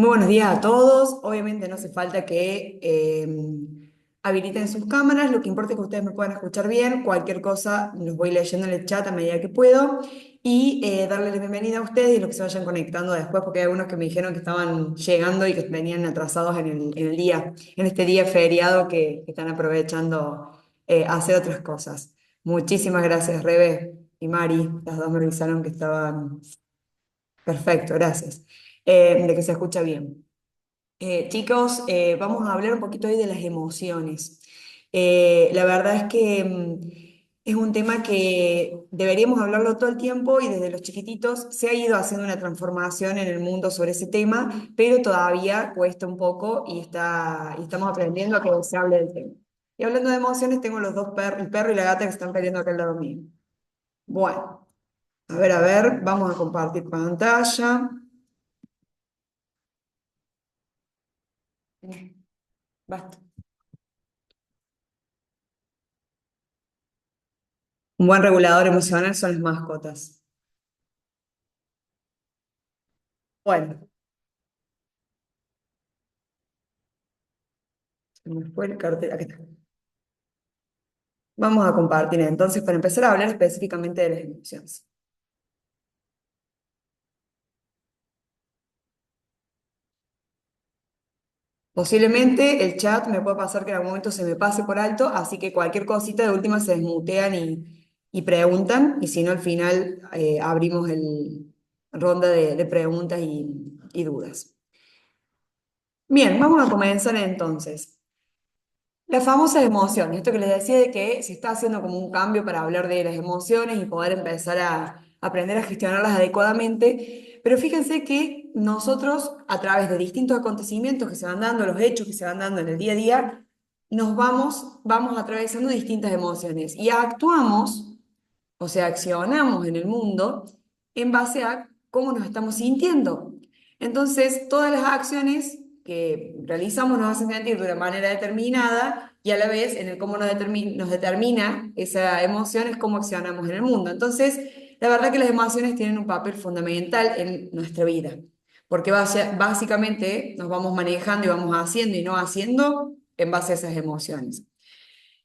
Muy buenos días a todos. Obviamente no hace falta que habiliten sus cámaras. Lo que importa es que ustedes me puedan escuchar bien. Cualquier cosa los voy leyendo en el chat a medida que puedo. Y darles la bienvenida a ustedes y los que se vayan conectando después, porque hay algunos que me dijeron que estaban llegando y que venían atrasados en el día, en este día feriado que están aprovechando a hacer otras cosas. Muchísimas gracias, Rebe y Mari. Las dos me avisaron que estaban. Perfecto, gracias. De que se escucha bien. Chicos, vamos a hablar un poquito hoy de las emociones. La verdad es que es un tema que deberíamos hablarlo todo el tiempo y desde los chiquititos se ha ido haciendo una transformación en el mundo sobre ese tema, pero todavía cuesta un poco y estamos aprendiendo a que se hable del tema. Y hablando de emociones, tengo los dos perros, el perro y la gata que se están peleando acá al lado mío. Bueno, a ver, vamos a compartir pantalla. Basta. Un buen regulador emocional son las mascotas. Bueno, se me fue el cartel. Aquí está. Vamos a compartir entonces para empezar a hablar específicamente de las emociones. Posiblemente el chat me puede pasar que en algún momento se me pase por alto, así que cualquier cosita de última se desmutean y preguntan, y si no, al final abrimos el ronda de preguntas y dudas. Bien, vamos a comenzar entonces. Las famosas emociones, esto que les decía de que se está haciendo como un cambio para hablar de las emociones y poder empezar a aprender a gestionarlas adecuadamente, pero fíjense que nosotros a través de distintos acontecimientos que se van dando, los hechos que se van dando en el día a día, vamos atravesando distintas emociones y actuamos, o sea, accionamos en el mundo en base a cómo nos estamos sintiendo. Entonces, todas las acciones que realizamos nos hacen sentir de una manera determinada y a la vez en el cómo nos determina esa emoción es cómo accionamos en el mundo. Entonces, la verdad que las emociones tienen un papel fundamental en nuestra vida, porque básicamente nos vamos manejando y vamos haciendo y no haciendo en base a esas emociones.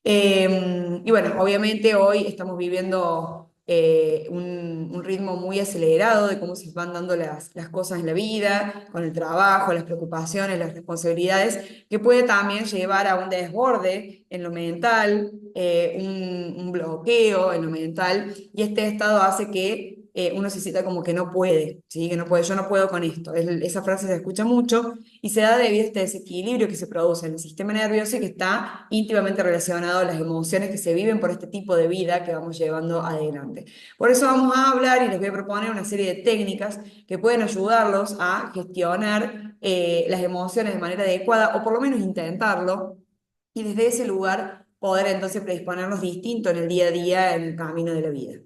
Y bueno, obviamente hoy estamos viviendo un ritmo muy acelerado de cómo se van dando las cosas en la vida, con el trabajo, las preocupaciones, las responsabilidades, que puede también llevar a un desborde en lo mental, un bloqueo en lo mental, y este estado hace que uno se sienta como que no puede, ¿sí? Que no puede, yo no puedo con esto. Esa frase se escucha mucho y se da debido a este desequilibrio que se produce en el sistema nervioso y que está íntimamente relacionado a las emociones que se viven por este tipo de vida que vamos llevando adelante. Por eso vamos a hablar y les voy a proponer una serie de técnicas que pueden ayudarlos a gestionar las emociones de manera adecuada o por lo menos intentarlo y desde ese lugar poder entonces predisponernos distinto en el día a día en el camino de la vida.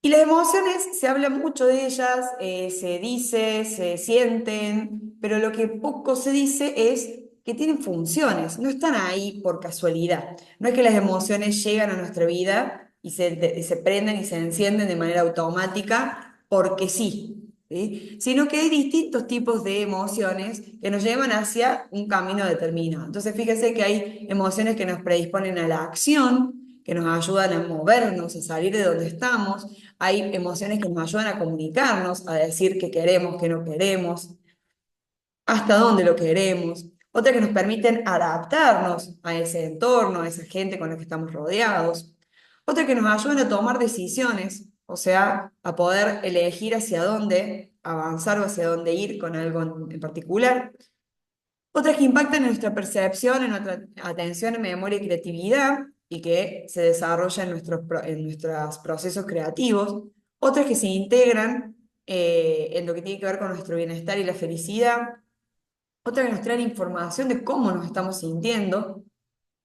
Y las emociones, se habla mucho de ellas, se dice, se sienten, pero lo que poco se dice es que tienen funciones, no están ahí por casualidad. No es que las emociones llegan a nuestra vida y se prenden y se encienden de manera automática porque sí, ¿sí? Sino que hay distintos tipos de emociones que nos llevan hacia un camino determinado. Entonces, fíjese que hay emociones que nos predisponen a la acción, que nos ayudan a movernos, a salir de donde estamos. Hay emociones que nos ayudan a comunicarnos, a decir qué queremos, qué no queremos, hasta dónde lo queremos. Otras que nos permiten adaptarnos a ese entorno, a esa gente con la que estamos rodeados. Otras que nos ayudan a tomar decisiones, o sea, a poder elegir hacia dónde avanzar o hacia dónde ir con algo en particular. Otras que impactan en nuestra percepción, en nuestra atención, en memoria y creatividad y que se desarrollan en nuestros procesos creativos. Otras que se integran en lo que tiene que ver con nuestro bienestar y la felicidad. Otras que nos traen información de cómo nos estamos sintiendo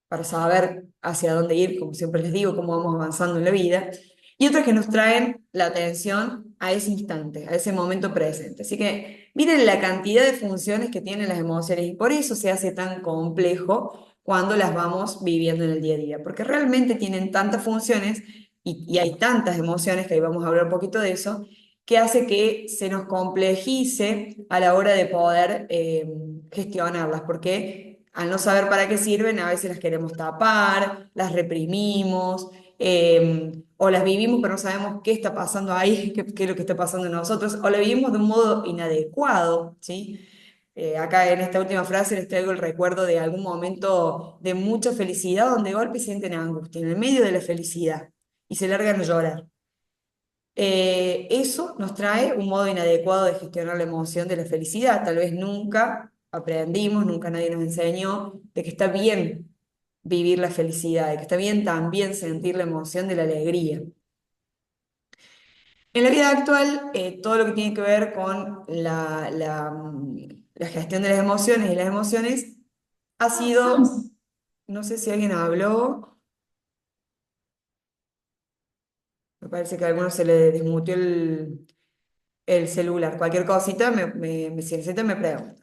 para saber hacia dónde ir, como siempre les digo, cómo vamos avanzando en la vida, y otras que nos traen la atención a ese instante, a ese momento presente. Así que miren la cantidad de funciones que tienen las emociones y por eso se hace tan complejo cuando las vamos viviendo en el día a día, porque realmente tienen tantas funciones y hay tantas emociones, que ahí vamos a hablar un poquito de eso, que hace que se nos complejice a la hora de poder gestionarlas, porque al no saber para qué sirven, a veces las queremos tapar, las reprimimos, o las vivimos pero no sabemos qué está pasando ahí, qué es lo que está pasando en nosotros, o la vivimos de un modo inadecuado, ¿sí? Acá en esta última frase les traigo el recuerdo de algún momento de mucha felicidad donde de golpe sienten angustia, en el medio de la felicidad, y se largan a llorar. Eso nos trae un modo inadecuado de gestionar la emoción de la felicidad. Tal vez nunca aprendimos, nunca nadie nos enseñó de que está bien vivir la felicidad, de que está bien también sentir la emoción de la alegría. En la vida actual, todo lo que tiene que ver con la gestión de las emociones y las emociones ha sido, no sé si alguien habló, me parece que a alguno se le desmuteó el celular, cualquier cosita, si necesitan me preguntan.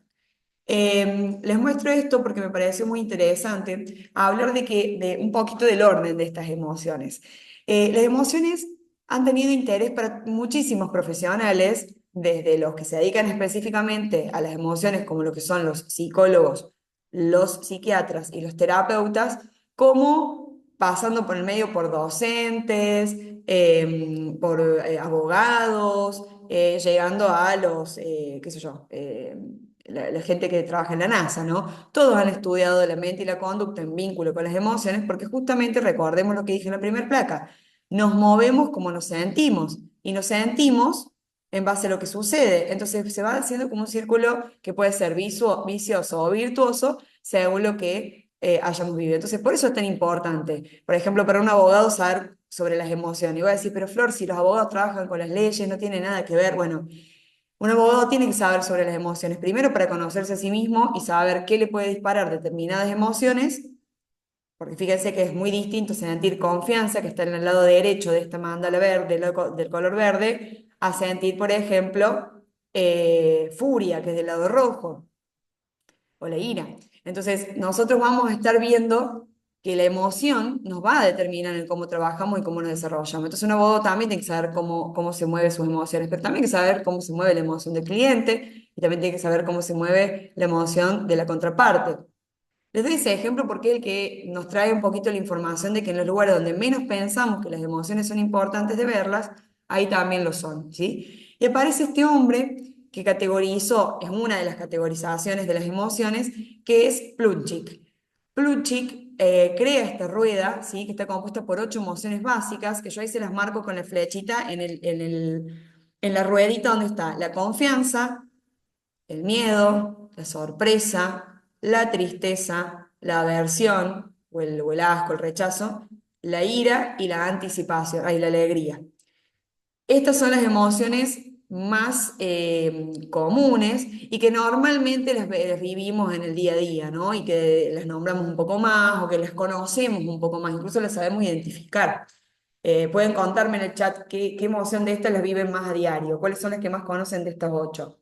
Les muestro esto porque me pareció muy interesante hablar de un poquito del orden de estas emociones. Las emociones han tenido interés para muchísimos profesionales, desde los que se dedican específicamente a las emociones, como lo que son los psicólogos, los psiquiatras y los terapeutas, como pasando por el medio por docentes, por abogados, llegando a los, qué sé yo, la gente que trabaja en la NASA, ¿no? Todos han estudiado la mente y la conducta en vínculo con las emociones porque justamente recordemos lo que dije en la primera placa, nos movemos como nos sentimos y nos sentimos en base a lo que sucede. Entonces se va haciendo como un círculo que puede ser vicioso o virtuoso según lo que hayamos vivido. Entonces por eso es tan importante, por ejemplo, para un abogado saber sobre las emociones. Y voy a decir, pero Flor, si los abogados trabajan con las leyes, no tiene nada que ver. Bueno, un abogado tiene que saber sobre las emociones, primero para conocerse a sí mismo y saber qué le puede disparar determinadas emociones, porque fíjense que es muy distinto sentir confianza, que está en el lado derecho de esta mandala verde, del color verde, a sentir, por ejemplo, furia, que es del lado rojo, o la ira. Entonces, nosotros vamos a estar viendo que la emoción nos va a determinar en cómo trabajamos y cómo nos desarrollamos. Entonces, un abogado también tiene que saber cómo se mueven sus emociones, pero también tiene que saber cómo se mueve la emoción del cliente y también tiene que saber cómo se mueve la emoción de la contraparte. Les doy ese ejemplo porque es el que nos trae un poquito la información de que en los lugares donde menos pensamos que las emociones son importantes de verlas, ahí también lo son, ¿sí? Y aparece este hombre que categorizó, es una de las categorizaciones de las emociones, que es Plutchik. Plutchik crea esta rueda, ¿sí? Que está compuesta por 8 emociones básicas, que yo ahí se las marco con la flechita en la ruedita donde está la confianza, el miedo, la sorpresa, la tristeza, la aversión o el asco, el rechazo, la ira y la anticipación, y la alegría. Estas son las emociones más comunes y que normalmente las vivimos en el día a día, ¿no? Y que las nombramos un poco más o que las conocemos un poco más, incluso las sabemos identificar. Pueden contarme en el chat qué emoción de estas las viven más a diario, cuáles son las que más conocen de estas 8.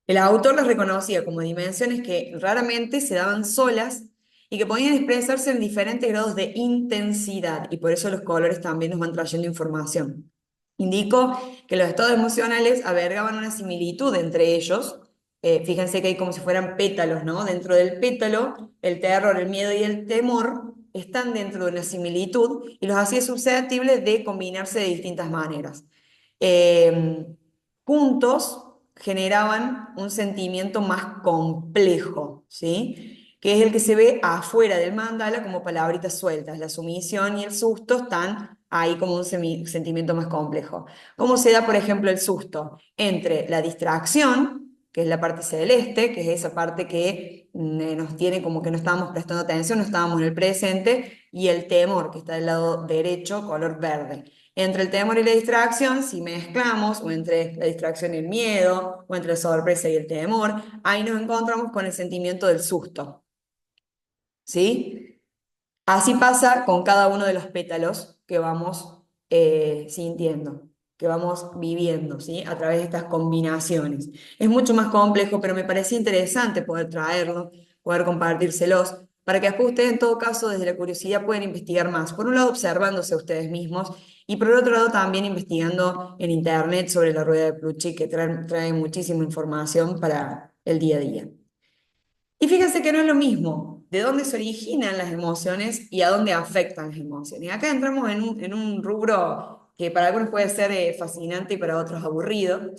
El autor las reconocía como dimensiones que raramente se daban solas y que podían expresarse en diferentes grados de intensidad, y por eso los colores también nos van trayendo información. Indicó que los estados emocionales albergaban una similitud entre ellos. Fíjense que hay como si fueran pétalos, ¿no? Dentro del pétalo, el terror, el miedo y el temor están dentro de una similitud y los hacía susceptibles de combinarse de distintas maneras. Eh, Juntos generaban un sentimiento más complejo, ¿sí? Que es el que se ve afuera del mandala como palabritas sueltas. La sumisión y el susto están ahí como un sentimiento más complejo. ¿Cómo se da, por ejemplo, el susto? Entre la distracción, que es la parte celeste, que es esa parte que nos tiene como que no estábamos prestando atención, no estábamos en el presente, y el temor, que está del lado derecho, color verde. Entre el temor y la distracción, si mezclamos, o entre la distracción y el miedo, o entre la sorpresa y el temor, ahí nos encontramos con el sentimiento del susto, ¿sí? Así pasa con cada uno de los pétalos que vamos sintiendo, que vamos viviendo, ¿sí? A través de estas combinaciones. Es mucho más complejo, pero me parecía interesante poder traerlo, poder compartírselos, para que después ustedes en todo caso desde la curiosidad pueden investigar más. Por un lado observándose a ustedes mismos y por el otro lado también investigando en internet sobre la rueda de Plutchik que trae muchísima información para el día a día. Y fíjense que no es lo mismo de dónde se originan las emociones y a dónde afectan las emociones. Y acá entramos en un rubro que para algunos puede ser fascinante y para otros aburrido,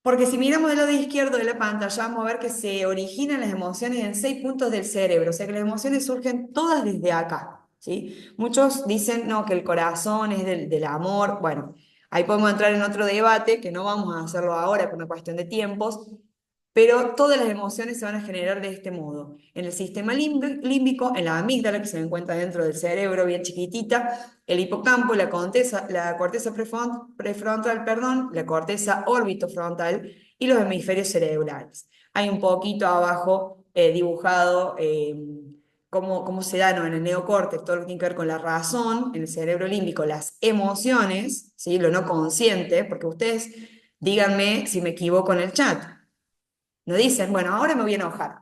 porque si miramos del lado izquierdo de la pantalla, vamos a ver que se originan las emociones en 6 puntos del cerebro, o sea que las emociones surgen todas desde acá, ¿sí? Muchos dicen, no, que el corazón es del amor. Bueno, ahí podemos entrar en otro debate, que no vamos a hacerlo ahora por una cuestión de tiempos, pero todas las emociones se van a generar de este modo. En el sistema límbico, en la amígdala que se encuentra dentro del cerebro, bien chiquitita, el hipocampo, la corteza prefrontal, perdón, la corteza orbitofrontal y los hemisferios cerebrales. Hay un poquito abajo dibujado cómo se da, ¿no?, en el neocórtex, todo lo que tiene que ver con la razón, en el cerebro límbico, las emociones, ¿sí?, lo no consciente, porque ustedes díganme si me equivoco en el chat. No dicen, bueno, ahora me voy a enojar.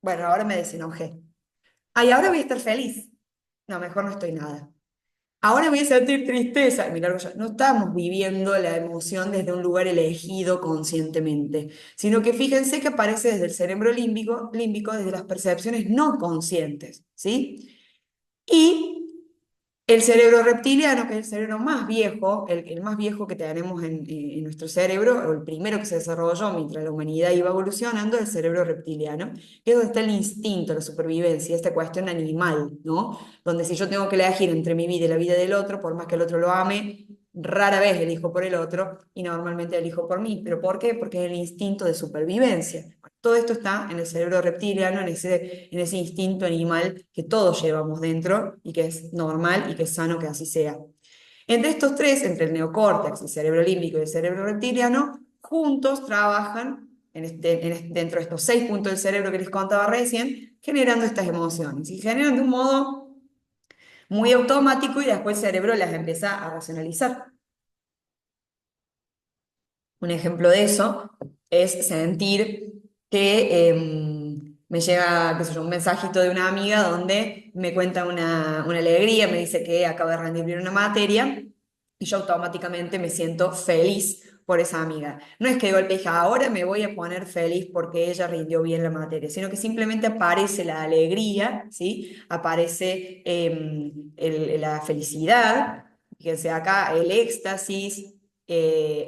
Bueno, ahora me desenojé. Ay, ahora voy a estar feliz. No, mejor no estoy nada. Ahora voy a sentir tristeza. Mirá, no estamos viviendo la emoción desde un lugar elegido conscientemente, sino que fíjense que aparece desde el cerebro límbico desde las percepciones no conscientes, ¿sí? Y el cerebro reptiliano, que es el cerebro más viejo, el más viejo que tenemos en nuestro cerebro, o el primero que se desarrolló mientras la humanidad iba evolucionando, es el cerebro reptiliano, que es donde está el instinto, la supervivencia, esta cuestión animal, ¿no? Donde si yo tengo que elegir entre mi vida y la vida del otro, por más que el otro lo ame, rara vez elijo por el otro y normalmente elijo por mí. ¿Pero por qué? Porque es el instinto de supervivencia. Todo esto está en el cerebro reptiliano, en ese instinto animal que todos llevamos dentro y que es normal y que es sano que así sea. Entre estos tres, entre el neocórtex, el cerebro límbico y el cerebro reptiliano, juntos trabajan dentro de estos 6 puntos del cerebro que les contaba recién, generando estas emociones. Y generan de un modo muy automático y después el cerebro las empieza a racionalizar. Un ejemplo de eso es sentir que me llega, qué sé yo, un mensajito de una amiga donde me cuenta una alegría, me dice que acaba de rendir bien una materia y yo automáticamente me siento feliz por esa amiga. No es que de golpe dije, ahora me voy a poner feliz porque ella rindió bien la materia, sino que simplemente aparece la alegría, ¿sí? Aparece la felicidad, fíjense acá, el éxtasis,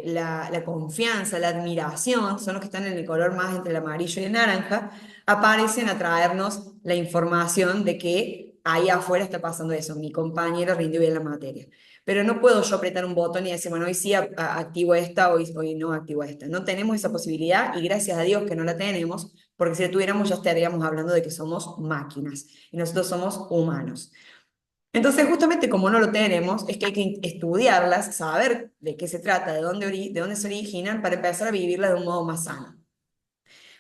la confianza, la admiración, son los que están en el color más entre el amarillo y el naranja, aparecen a traernos la información de que ahí afuera está pasando eso, mi compañero rindió bien la materia. Pero no puedo yo apretar un botón y decir, bueno, hoy sí activo esta, hoy no activo esta. No tenemos esa posibilidad y gracias a Dios que no la tenemos, porque si la tuviéramos ya estaríamos hablando de que somos máquinas y nosotros somos humanos. Entonces, justamente como no lo tenemos, es que hay que estudiarlas, saber de qué se trata, de dónde se originan, para empezar a vivirlas de un modo más sano.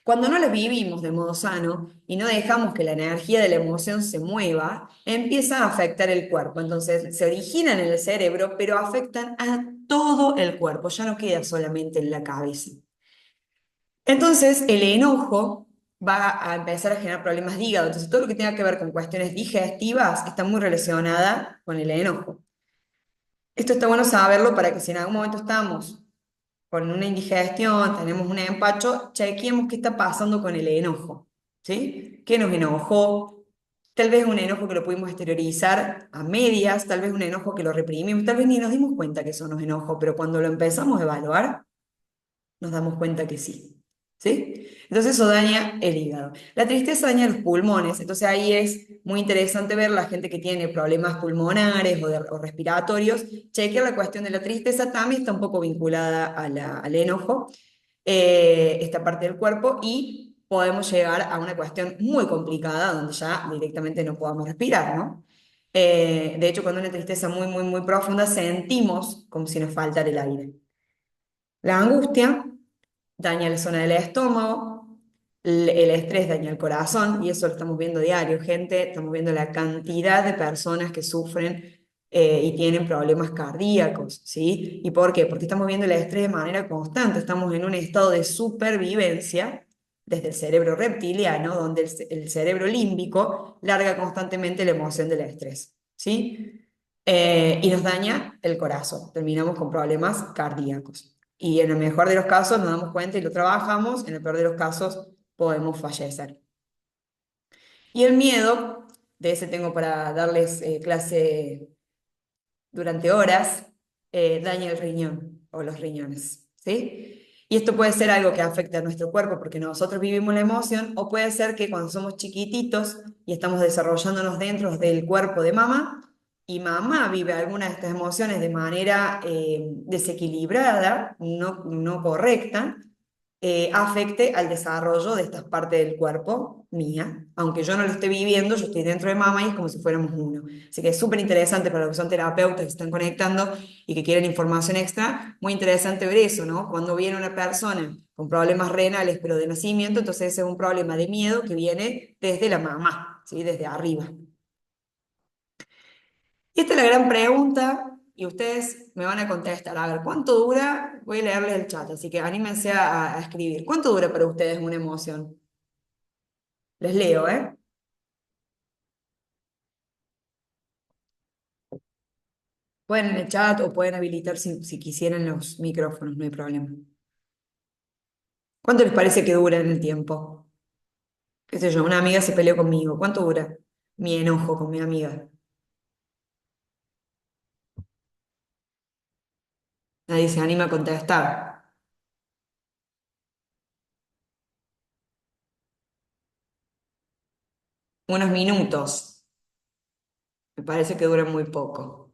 Cuando no las vivimos de modo sano y no dejamos que la energía de la emoción se mueva, empieza a afectar el cuerpo. Entonces, se originan en el cerebro, pero afectan a todo el cuerpo, ya no queda solamente en la cabeza. Entonces, el enojo va a empezar a generar problemas de hígado. Entonces, todo lo que tenga que ver con cuestiones digestivas está muy relacionada con el enojo. Esto está bueno saberlo para que si en algún momento estamos con una indigestión, tenemos un empacho, chequeemos qué está pasando con el enojo, ¿sí? ¿Qué nos enojó? Tal vez un enojo que lo pudimos exteriorizar a medias, tal vez un enojo que lo reprimimos, tal vez ni nos dimos cuenta que eso nos enojó, pero cuando lo empezamos a evaluar, nos damos cuenta que sí. ¿Sí? Entonces eso daña el hígado. La tristeza daña los pulmones, entonces ahí es muy interesante ver la gente que tiene problemas pulmonares o respiratorios, chequear la cuestión de la tristeza, también está un poco vinculada al enojo, esta parte del cuerpo, y podemos llegar a una cuestión muy complicada donde ya directamente no podamos respirar, ¿no? De hecho, cuando hay una tristeza muy, muy, muy profunda, sentimos como si nos faltara el aire. La angustia daña la zona del estómago, el estrés daña el corazón, y eso lo estamos viendo diario, gente, estamos viendo la cantidad de personas que sufren y tienen problemas cardíacos, ¿sí? ¿Y por qué? Porque estamos viendo el estrés de manera constante, estamos en un estado de supervivencia, desde el cerebro reptiliano, donde el cerebro límbico larga constantemente la emoción del estrés, ¿sí? Y nos daña el corazón, terminamos con problemas cardíacos. Y en el mejor de los casos nos damos cuenta y lo trabajamos, en el peor de los casos podemos fallecer. Y el miedo, de ese tengo para darles clase durante horas, daña el riñón o los riñones, ¿sí? Y esto puede ser algo que afecta a nuestro cuerpo porque nosotros vivimos la emoción, o puede ser que cuando somos chiquititos y estamos desarrollándonos dentro del cuerpo de mamá, y mamá vive alguna de estas emociones de manera desequilibrada, no correcta, afecte al desarrollo de estas partes del cuerpo mía. Aunque yo no lo esté viviendo, yo estoy dentro de mamá y es como si fuéramos uno. Así que es súper interesante para los que son terapeutas que se están conectando y que quieren información extra, muy interesante ver eso, ¿no? Cuando viene una persona con problemas renales, pero de nacimiento, entonces ese es un problema de miedo que viene desde la mamá, ¿sí? Desde arriba. Y esta es la gran pregunta y ustedes me van a contestar. A ver, ¿cuánto dura? Voy a leerles el chat, así que anímense a escribir. ¿Cuánto dura para ustedes una emoción? Les leo, ¿eh? Pueden en el chat o pueden habilitar si quisieran los micrófonos, no hay problema. ¿Cuánto les parece que dura en el tiempo? ¿Qué sé yo? Una amiga se peleó conmigo. ¿Cuánto dura mi enojo con mi amiga? Nadie se anima a contestar. Unos minutos. Me parece que dura muy poco.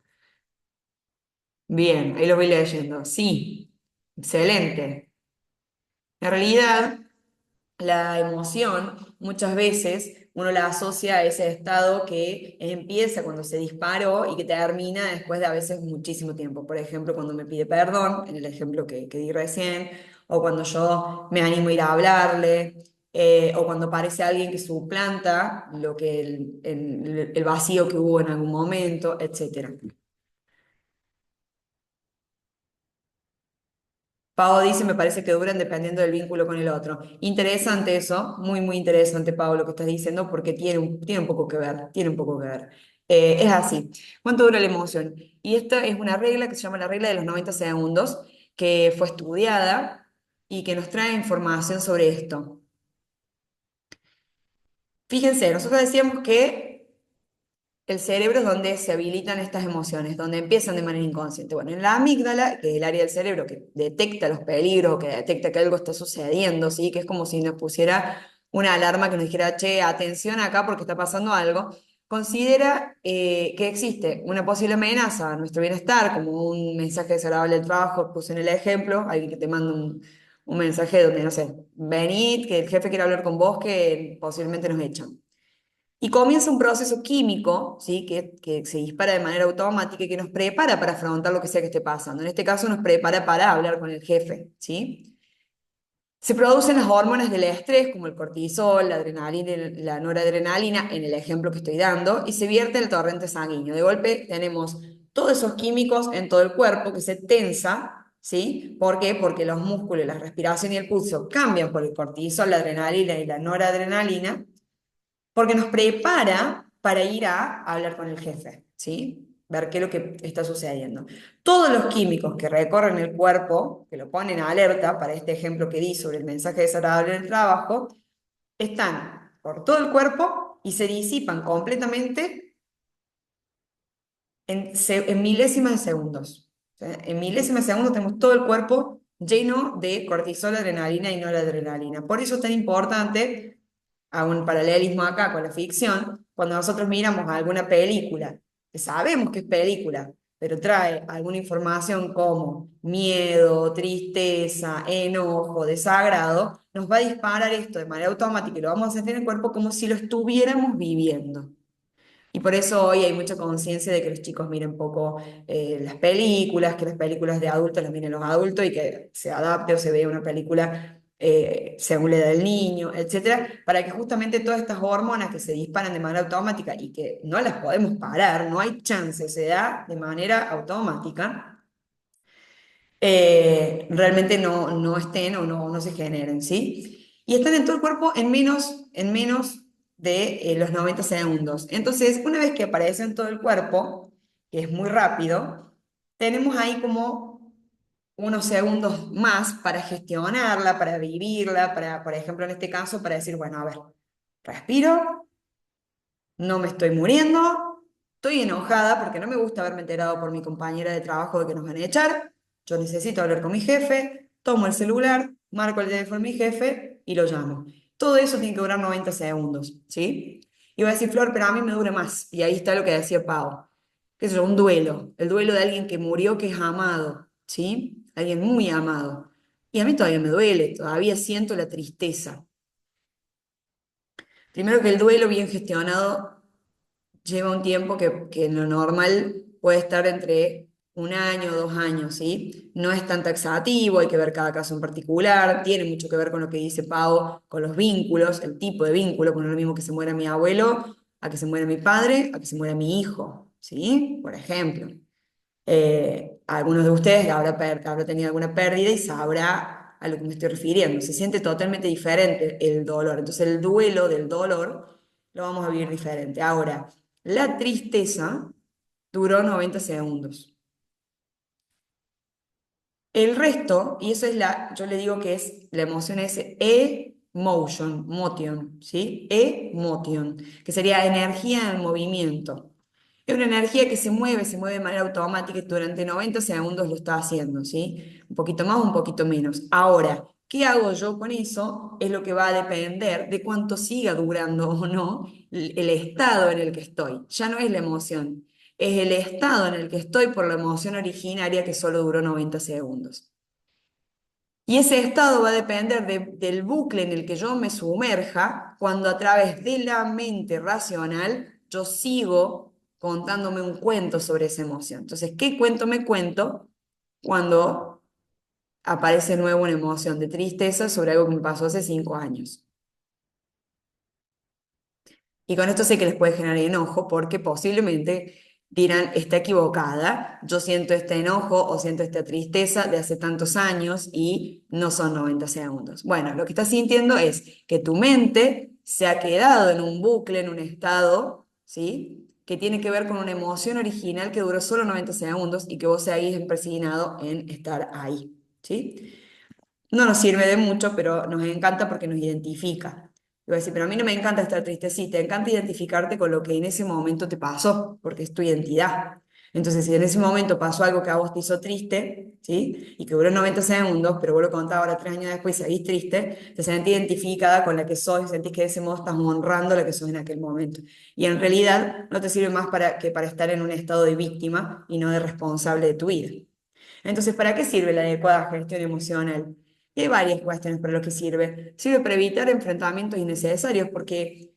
Bien, ahí lo voy leyendo. Sí, excelente. En realidad, la emoción muchas veces uno la asocia a ese estado que empieza cuando se disparó y que termina después de a veces muchísimo tiempo. Por ejemplo, cuando me pide perdón, en el ejemplo que di recién, o cuando yo me animo a ir a hablarle, o cuando aparece alguien que suplanta lo que el vacío que hubo en algún momento, etcétera. Pau dice, me parece que duran dependiendo del vínculo con el otro. Interesante eso, muy, muy interesante, Pau, lo que estás diciendo, porque tiene un poco que ver, tiene un poco que ver. Es así. ¿Cuánto dura la emoción? Y esta es una regla que se llama la regla de los 90 segundos, que fue estudiada y que nos trae información sobre esto. Fíjense, nosotros decíamos que el cerebro es donde se habilitan estas emociones, donde empiezan de manera inconsciente. Bueno, en la amígdala, que es el área del cerebro que detecta los peligros, que detecta que algo está sucediendo, ¿sí? Que es como si nos pusiera una alarma que nos dijera, che, atención acá porque está pasando algo, considera que existe una posible amenaza a nuestro bienestar, como un mensaje desagradable del trabajo, puse en el ejemplo, alguien que te manda un mensaje donde, no sé, venid, que el jefe quiere hablar con vos, que posiblemente nos echan. Y comienza un proceso químico, ¿sí? Que se dispara de manera automática y que nos prepara para afrontar lo que sea que esté pasando. En este caso nos prepara para hablar con el jefe, ¿sí? Se producen las hormonas del estrés, como el cortisol, la adrenalina, y la noradrenalina, en el ejemplo que estoy dando, y se vierte el torrente sanguíneo. De golpe tenemos todos esos químicos en todo el cuerpo que se tensa, ¿sí? ¿Por qué? Porque los músculos, la respiración y el pulso cambian por el cortisol, la adrenalina y la noradrenalina, porque nos prepara para ir a hablar con el jefe, ¿sí? Ver qué es lo que está sucediendo. Todos los químicos que recorren el cuerpo, que lo ponen a alerta, para este ejemplo que di sobre el mensaje desagradable en el trabajo, están por todo el cuerpo y se disipan completamente en milésimas de segundos. O sea, en milésimas de segundos tenemos todo el cuerpo lleno de cortisol, adrenalina y noradrenalina. Por eso es tan importante, hago un paralelismo acá con la ficción, cuando nosotros miramos alguna película, que sabemos que es película, pero trae alguna información como miedo, tristeza, enojo, desagrado, nos va a disparar esto de manera automática y lo vamos a sentir en el cuerpo como si lo estuviéramos viviendo. Y por eso hoy hay mucha conciencia de que los chicos miren poco las películas, que las películas de adultos las miren los adultos y que se adapte o se vea una película según la edad del niño, etcétera, para que justamente todas estas hormonas que se disparan de manera automática y que no las podemos parar, no hay chance, se da de manera automática, realmente no estén o no se generen, ¿sí? y están en todo el cuerpo en menos de los 90 segundos. Entonces, una vez que aparece en todo el cuerpo, que es muy rápido, tenemos ahí como unos segundos más para gestionarla, para vivirla, para, por ejemplo, en este caso, para decir, bueno, a ver, respiro, no me estoy muriendo, estoy enojada porque no me gusta haberme enterado por mi compañera de trabajo de que nos van a echar, yo necesito hablar con mi jefe, tomo el celular, marco el teléfono de mi jefe y lo llamo. Todo eso tiene que durar 90 segundos, ¿sí? Iba a decir, Flor, pero a mí me dura más. Y ahí está lo que decía Pau. ¿Qué es eso? Un duelo. El duelo de alguien que murió, que es amado, ¿sí? Alguien muy amado. Y a mí todavía me duele, todavía siento la tristeza. Primero que el duelo bien gestionado lleva un tiempo que en lo normal puede estar entre 1 año, 2 años, ¿sí? No es tan taxativo, hay que ver cada caso en particular, tiene mucho que ver con lo que dice Pau, con los vínculos, el tipo de vínculo, con lo mismo que se muera mi abuelo, a que se muera mi padre, a que se muera mi hijo, ¿sí? Por ejemplo. Algunos de ustedes habrá tenido alguna pérdida y sabrá a lo que me estoy refiriendo. Se siente totalmente diferente el dolor. Entonces el duelo del dolor lo vamos a vivir diferente. Ahora, la tristeza duró 90 segundos. El resto, y eso es yo le digo que es, la emoción es motion, ¿sí? Emotion, que sería energía en movimiento. Es una energía que se mueve de manera automática y durante 90 segundos lo está haciendo, ¿sí? Un poquito más, un poquito menos. Ahora, ¿qué hago yo con eso? Es lo que va a depender de cuánto siga durando o no el estado en el que estoy. Ya no es la emoción, es el estado en el que estoy por la emoción originaria que solo duró 90 segundos. Y ese estado va a depender del bucle en el que yo me sumerja cuando a través de la mente racional yo sigo contándome un cuento sobre esa emoción. Entonces, ¿qué cuento me cuento cuando aparece de nuevo una emoción de tristeza sobre algo que me pasó hace 5 años? Y con esto sé que les puede generar enojo porque posiblemente dirán, está equivocada, yo siento este enojo o siento esta tristeza de hace tantos años y no son 90 segundos. Bueno, lo que estás sintiendo es que tu mente se ha quedado en un bucle, en un estado, ¿sí? Que tiene que ver con una emoción original que duró solo 90 segundos y que vos seguís empecinado en estar ahí, ¿sí? No nos sirve de mucho, pero nos encanta porque nos identifica. Iba a decir, pero a mí no me encanta estar triste, sí, te encanta identificarte con lo que en ese momento te pasó, porque es tu identidad. Entonces, si en ese momento pasó algo que a vos te hizo triste, ¿sí? Y que duró 90 segundos, pero vos lo contás ahora 3 años después y seguís triste, te sentís identificada con la que sos y sentís que de ese modo estás honrando la que sos en aquel momento. Y en realidad no te sirve más que para estar en un estado de víctima y no de responsable de tu vida. Entonces, ¿para qué sirve la adecuada gestión emocional? Y hay varias cuestiones para lo que sirve. Sirve para evitar enfrentamientos innecesarios porque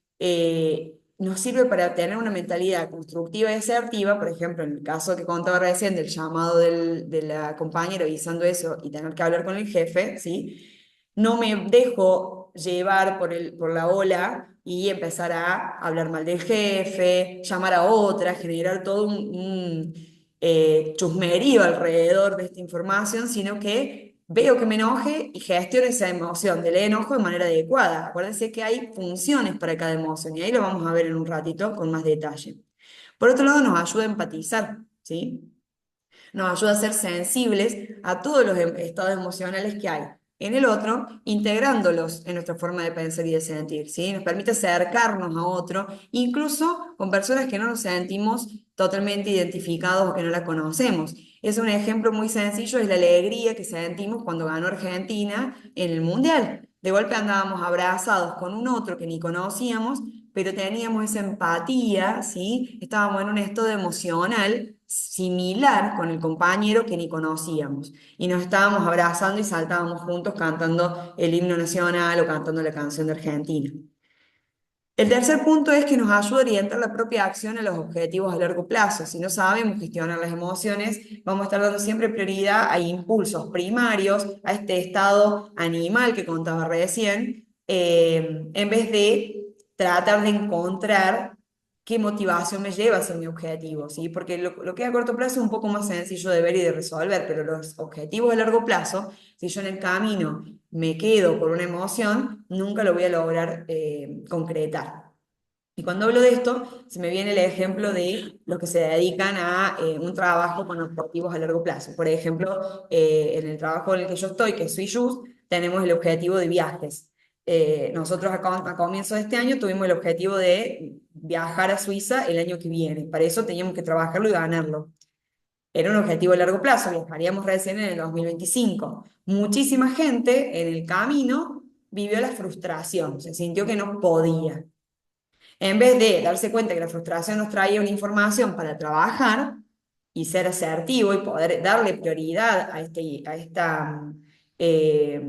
nos sirve para tener una mentalidad constructiva y asertiva, por ejemplo, en el caso que contaba recién del llamado de la compañera avisando eso y tener que hablar con el jefe, ¿sí? No me dejo llevar por la ola y empezar a hablar mal del jefe, llamar a otra, generar todo un chusmerío alrededor de esta información, sino que veo que me enoje y gestiono esa emoción del enojo de manera adecuada. Acuérdense que hay funciones para cada emoción y ahí lo vamos a ver en un ratito con más detalle. Por otro lado, nos ayuda a empatizar, ¿sí? Nos ayuda a ser sensibles a todos los estados emocionales que hay en el otro, integrándolos en nuestra forma de pensar y de sentir, ¿sí? Nos permite acercarnos a otro, incluso con personas que no nos sentimos totalmente identificados o que no la conocemos. Es un ejemplo muy sencillo, es la alegría que sentimos cuando ganó Argentina en el Mundial. De golpe andábamos abrazados con un otro que ni conocíamos, pero teníamos esa empatía, ¿sí? Estábamos en un estado emocional similar con el compañero que ni conocíamos. Y nos estábamos abrazando y saltábamos juntos cantando el himno nacional o cantando la canción de Argentina. El tercer punto es que nos ayuda a orientar la propia acción a los objetivos a largo plazo. Si no sabemos gestionar las emociones, vamos a estar dando siempre prioridad a impulsos primarios, a este estado animal que contaba recién, en vez de tratar de encontrar qué motivación me lleva hacia mi objetivo, ¿sí? Porque lo que es a corto plazo es un poco más sencillo de ver y de resolver, pero los objetivos a largo plazo, si yo en el camino me quedo por una emoción, nunca lo voy a lograr concretar. Y cuando hablo de esto, se me viene el ejemplo de los que se dedican a un trabajo con objetivos a largo plazo. Por ejemplo, en el trabajo en el que yo estoy, que es SuiJust, tenemos el objetivo de viajes. Nosotros a comienzo de este año tuvimos el objetivo de viajar a Suiza el año que viene. Para eso teníamos que trabajarlo y ganarlo. Era un objetivo a largo plazo, viajaríamos recién en el 2025. Muchísima gente en el camino vivió la frustración, se sintió que no podía. En vez de darse cuenta que la frustración nos traía una información para trabajar y ser asertivo y poder darle prioridad eh,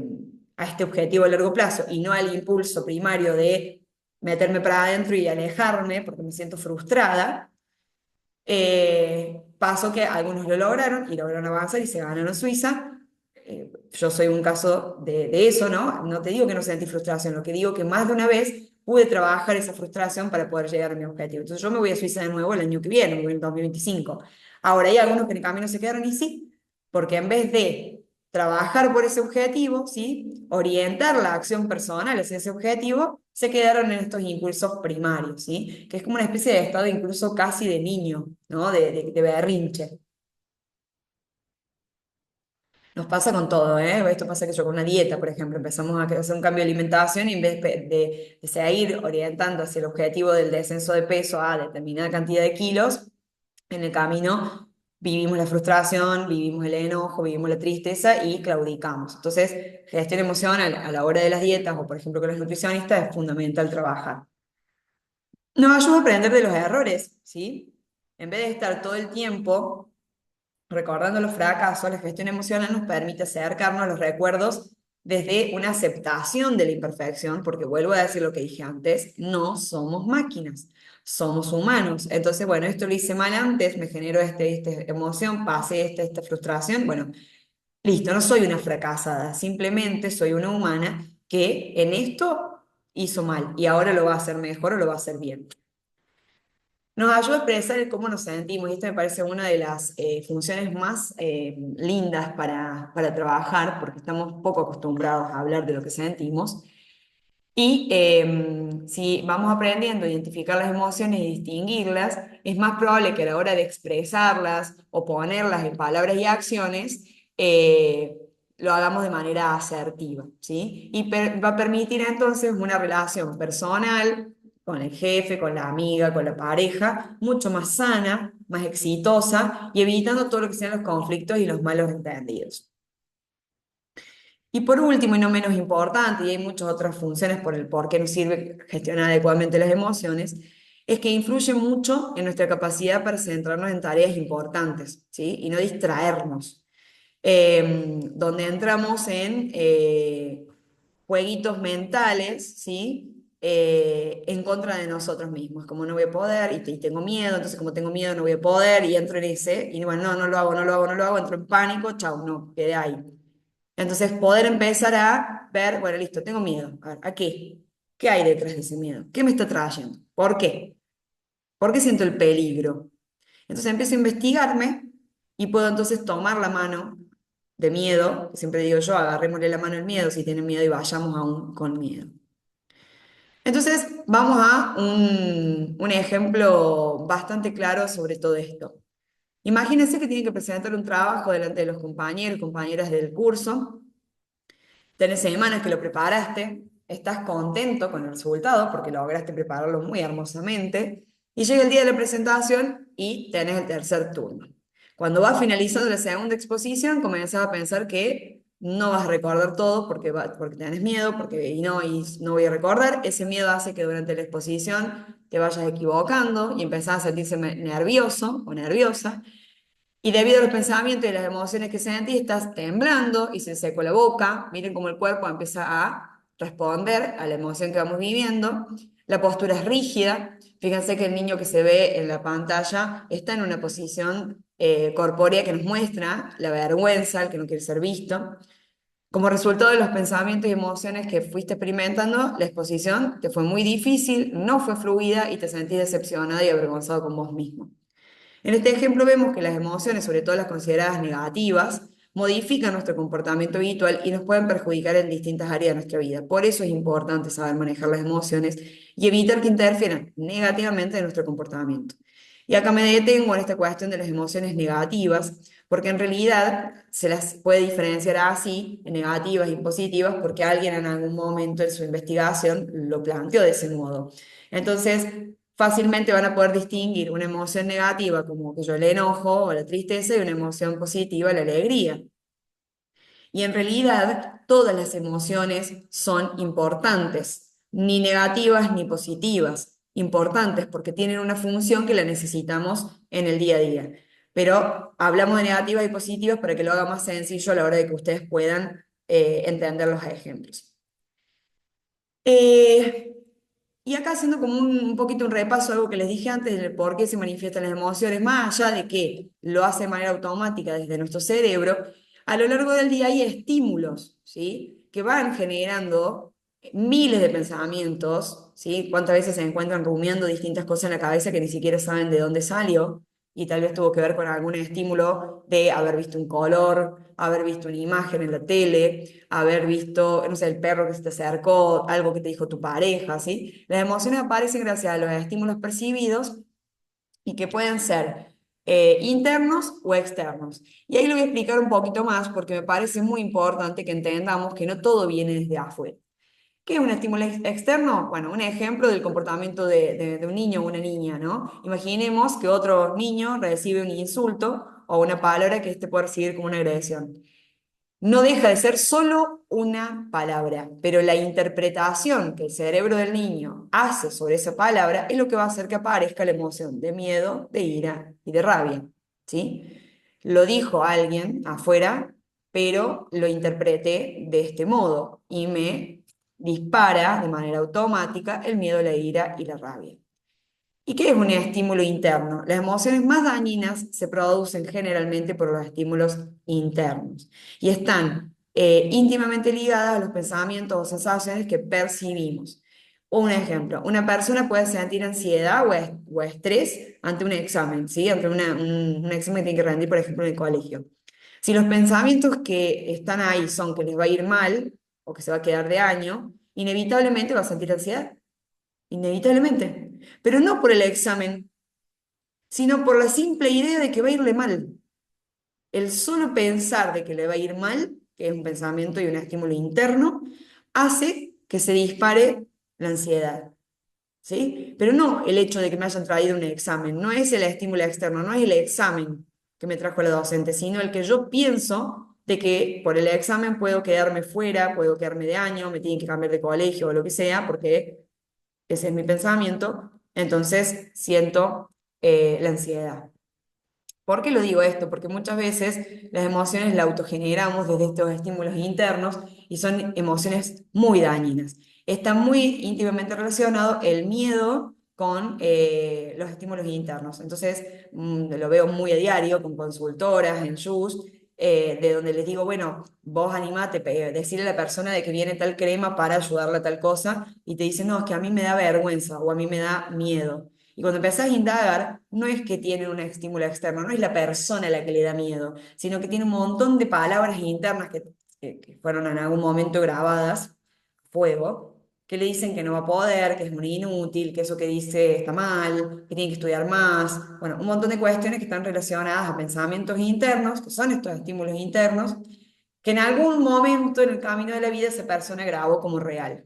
a este objetivo a largo plazo y no al impulso primario de meterme para adentro y alejarme porque me siento frustrada, pasó que algunos lo lograron y lograron avanzar y se ganaron Suiza. Yo soy un caso de eso, ¿no? No te digo que no sentí frustración, lo que digo que más de una vez pude trabajar esa frustración para poder llegar a mi objetivo. Entonces yo me voy a Suiza de nuevo el año que viene, me voy en 2025. Ahora hay algunos que en el camino se quedaron y sí, porque en vez de trabajar por ese objetivo, ¿sí? Orientar la acción personal hacia ese objetivo, se quedaron en estos impulsos primarios, ¿sí? Que es como una especie de estado incluso casi de niño, ¿no? De berrinche. Nos pasa con todo, ¿eh? Esto pasa que yo con una dieta, por ejemplo, empezamos a hacer un cambio de alimentación y en vez de seguir orientando hacia el objetivo del descenso de peso a determinada cantidad de kilos, en el camino vivimos la frustración, vivimos el enojo, vivimos la tristeza y claudicamos. Entonces, gestión emocional a la hora de las dietas o, por ejemplo, con los nutricionistas es fundamental trabajar. Nos ayuda a aprender de los errores, ¿sí? En vez de estar todo el tiempo recordando los fracasos, la gestión emocional nos permite acercarnos a los recuerdos desde una aceptación de la imperfección, porque vuelvo a decir lo que dije antes, no somos máquinas, somos humanos. Entonces, bueno, esto lo hice mal antes, me generó esta emoción, pasé esta frustración, bueno, listo, no soy una fracasada, simplemente soy una humana que en esto hizo mal y ahora lo va a hacer mejor o lo va a hacer bien. Nos ayuda a expresar el cómo nos sentimos y esto me parece una de las funciones más lindas para trabajar porque estamos poco acostumbrados a hablar de lo que sentimos y si vamos aprendiendo a identificar las emociones y distinguirlas, es más probable que a la hora de expresarlas o ponerlas en palabras y acciones, lo hagamos de manera asertiva, ¿sí? Y va a permitir entonces una relación personal con el jefe, con la amiga, con la pareja, mucho más sana, más exitosa y evitando todo lo que sean los conflictos y los malos entendidos. Y por último, y no menos importante, y hay muchas otras funciones por el por qué nos sirve gestionar adecuadamente las emociones, es que influye mucho en nuestra capacidad para centrarnos en tareas importantes, ¿sí? Y no distraernos. Donde entramos en jueguitos mentales, ¿sí? En contra de nosotros mismos, como no voy a poder y tengo miedo, entonces como tengo miedo no voy a poder y entro en ese, y bueno, no, no lo hago, no lo hago, no lo hago, entro en pánico, chau, no, quedé ahí. Entonces, poder empezar a ver, bueno, listo, tengo miedo. A ver, ¿a qué? ¿Qué hay detrás de ese miedo? ¿Qué me está trayendo? ¿Por qué? ¿Por qué siento el peligro? Entonces empiezo a investigarme y puedo entonces tomar la mano de miedo, que siempre digo yo, agarrémosle la mano al miedo si tienen miedo y vayamos aún con miedo. Entonces, vamos a un ejemplo bastante claro sobre todo esto. Imagínense que tienen que presentar un trabajo delante de los compañeros, compañeras del curso. Tenés semanas que lo preparaste, estás contento con el resultado porque lograste prepararlo muy hermosamente y llega el día de la presentación y tenés el tercer turno. Cuando vas finalizando la segunda exposición, comenzás a pensar que no vas a recordar todo porque tenés miedo, y no voy a recordar. Ese miedo hace que durante la exposición te vayas equivocando y empezás a sentirse nervioso o nerviosa. Y debido a los pensamientos y las emociones que sentís, estás temblando y se secó la boca. Miren cómo el cuerpo empieza a responder a la emoción que vamos viviendo. La postura es rígida. Fíjense que el niño que se ve en la pantalla está en una posición corpórea que nos muestra la vergüenza, el que no quiere ser visto. Como resultado de los pensamientos y emociones que fuiste experimentando, la exposición te fue muy difícil, no fue fluida y te sentís decepcionado y avergonzado con vos mismo. En este ejemplo vemos que las emociones, sobre todo las consideradas negativas, modifican nuestro comportamiento habitual y nos pueden perjudicar en distintas áreas de nuestra vida. Por eso es importante saber manejar las emociones y evitar que interfieran negativamente en nuestro comportamiento. Y acá me detengo en esta cuestión de las emociones negativas, porque en realidad se las puede diferenciar así, en negativas y positivas, porque alguien en algún momento en su investigación lo planteó de ese modo. Entonces, fácilmente van a poder distinguir una emoción negativa como que yo el enojo o la tristeza y una emoción positiva, la alegría. Y en realidad todas las emociones son importantes, ni negativas ni positivas, importantes porque tienen una función que la necesitamos en el día a día. Pero hablamos de negativas y positivas para que lo haga más sencillo a la hora de que ustedes puedan entender los ejemplos. Eh, y acá haciendo como un poquito un repaso, algo que les dije antes, del por qué se manifiestan las emociones, más allá de que lo hace de manera automática desde nuestro cerebro, a lo largo del día hay estímulos, ¿sí? Que van generando miles de pensamientos, ¿sí? Cuántas veces se encuentran rumiando distintas cosas en la cabeza que ni siquiera saben de dónde salió, y tal vez tuvo que ver con algún estímulo de haber visto un color, haber visto una imagen en la tele, haber visto, no sé, el perro que se te acercó, algo que te dijo tu pareja, ¿sí? Las emociones aparecen gracias a los estímulos percibidos y que pueden ser internos o externos. Y ahí lo voy a explicar un poquito más porque me parece muy importante que entendamos que no todo viene desde afuera. ¿Qué es un estímulo externo? Bueno, un ejemplo del comportamiento de un niño o una niña, ¿no? Imaginemos que otro niño recibe un insulto o una palabra que éste puede recibir como una agresión. No deja de ser solo una palabra, pero la interpretación que el cerebro del niño hace sobre esa palabra es lo que va a hacer que aparezca la emoción de miedo, de ira y de rabia, ¿sí? Lo dijo alguien afuera, pero lo interpreté de este modo y me dispara de manera automática el miedo, la ira y la rabia. ¿Y qué es un estímulo interno? Las emociones más dañinas se producen generalmente por los estímulos internos y están íntimamente ligadas a los pensamientos o sensaciones que percibimos. Un ejemplo, una persona puede sentir ansiedad o estrés ante un examen, ¿sí? Ante un examen que tiene que rendir, por ejemplo, en el colegio. Si los pensamientos que están ahí son que les va a ir mal o que se va a quedar de año, inevitablemente va a sentir ansiedad, inevitablemente, pero no por el examen, sino por la simple idea de que va a irle mal. El solo pensar de que le va a ir mal, que es un pensamiento y un estímulo interno, hace que se dispare la ansiedad, ¿sí? Pero no el hecho de que me hayan traído un examen, no es el estímulo externo, no es el examen que me trajo la docente, sino el que yo pienso de que por el examen puedo quedarme fuera, puedo quedarme de año, me tienen que cambiar de colegio o lo que sea, porque ese es mi pensamiento, entonces siento la ansiedad. ¿Por qué lo digo esto? Porque muchas veces las emociones las autogeneramos desde estos estímulos internos y son emociones muy dañinas. Está muy íntimamente relacionado el miedo con los estímulos internos. Entonces, lo veo muy a diario con consultoras en SUS, de donde les digo, bueno, vos animate, decirle a la persona de que viene tal crema para ayudarle a tal cosa, y te dice, no, es que a mí me da vergüenza o a mí me da miedo. Y cuando empezás a indagar, no es que tienen un estímulo externo, no es la persona la que le da miedo, sino que tiene un montón de palabras internas que fueron en algún momento grabadas a fuego, que le dicen que no va a poder, que es muy inútil, que eso que dice está mal, que tiene que estudiar más. Bueno, un montón de cuestiones que están relacionadas a pensamientos internos, que son estos estímulos internos, que en algún momento en el camino de la vida esa persona grabó como real.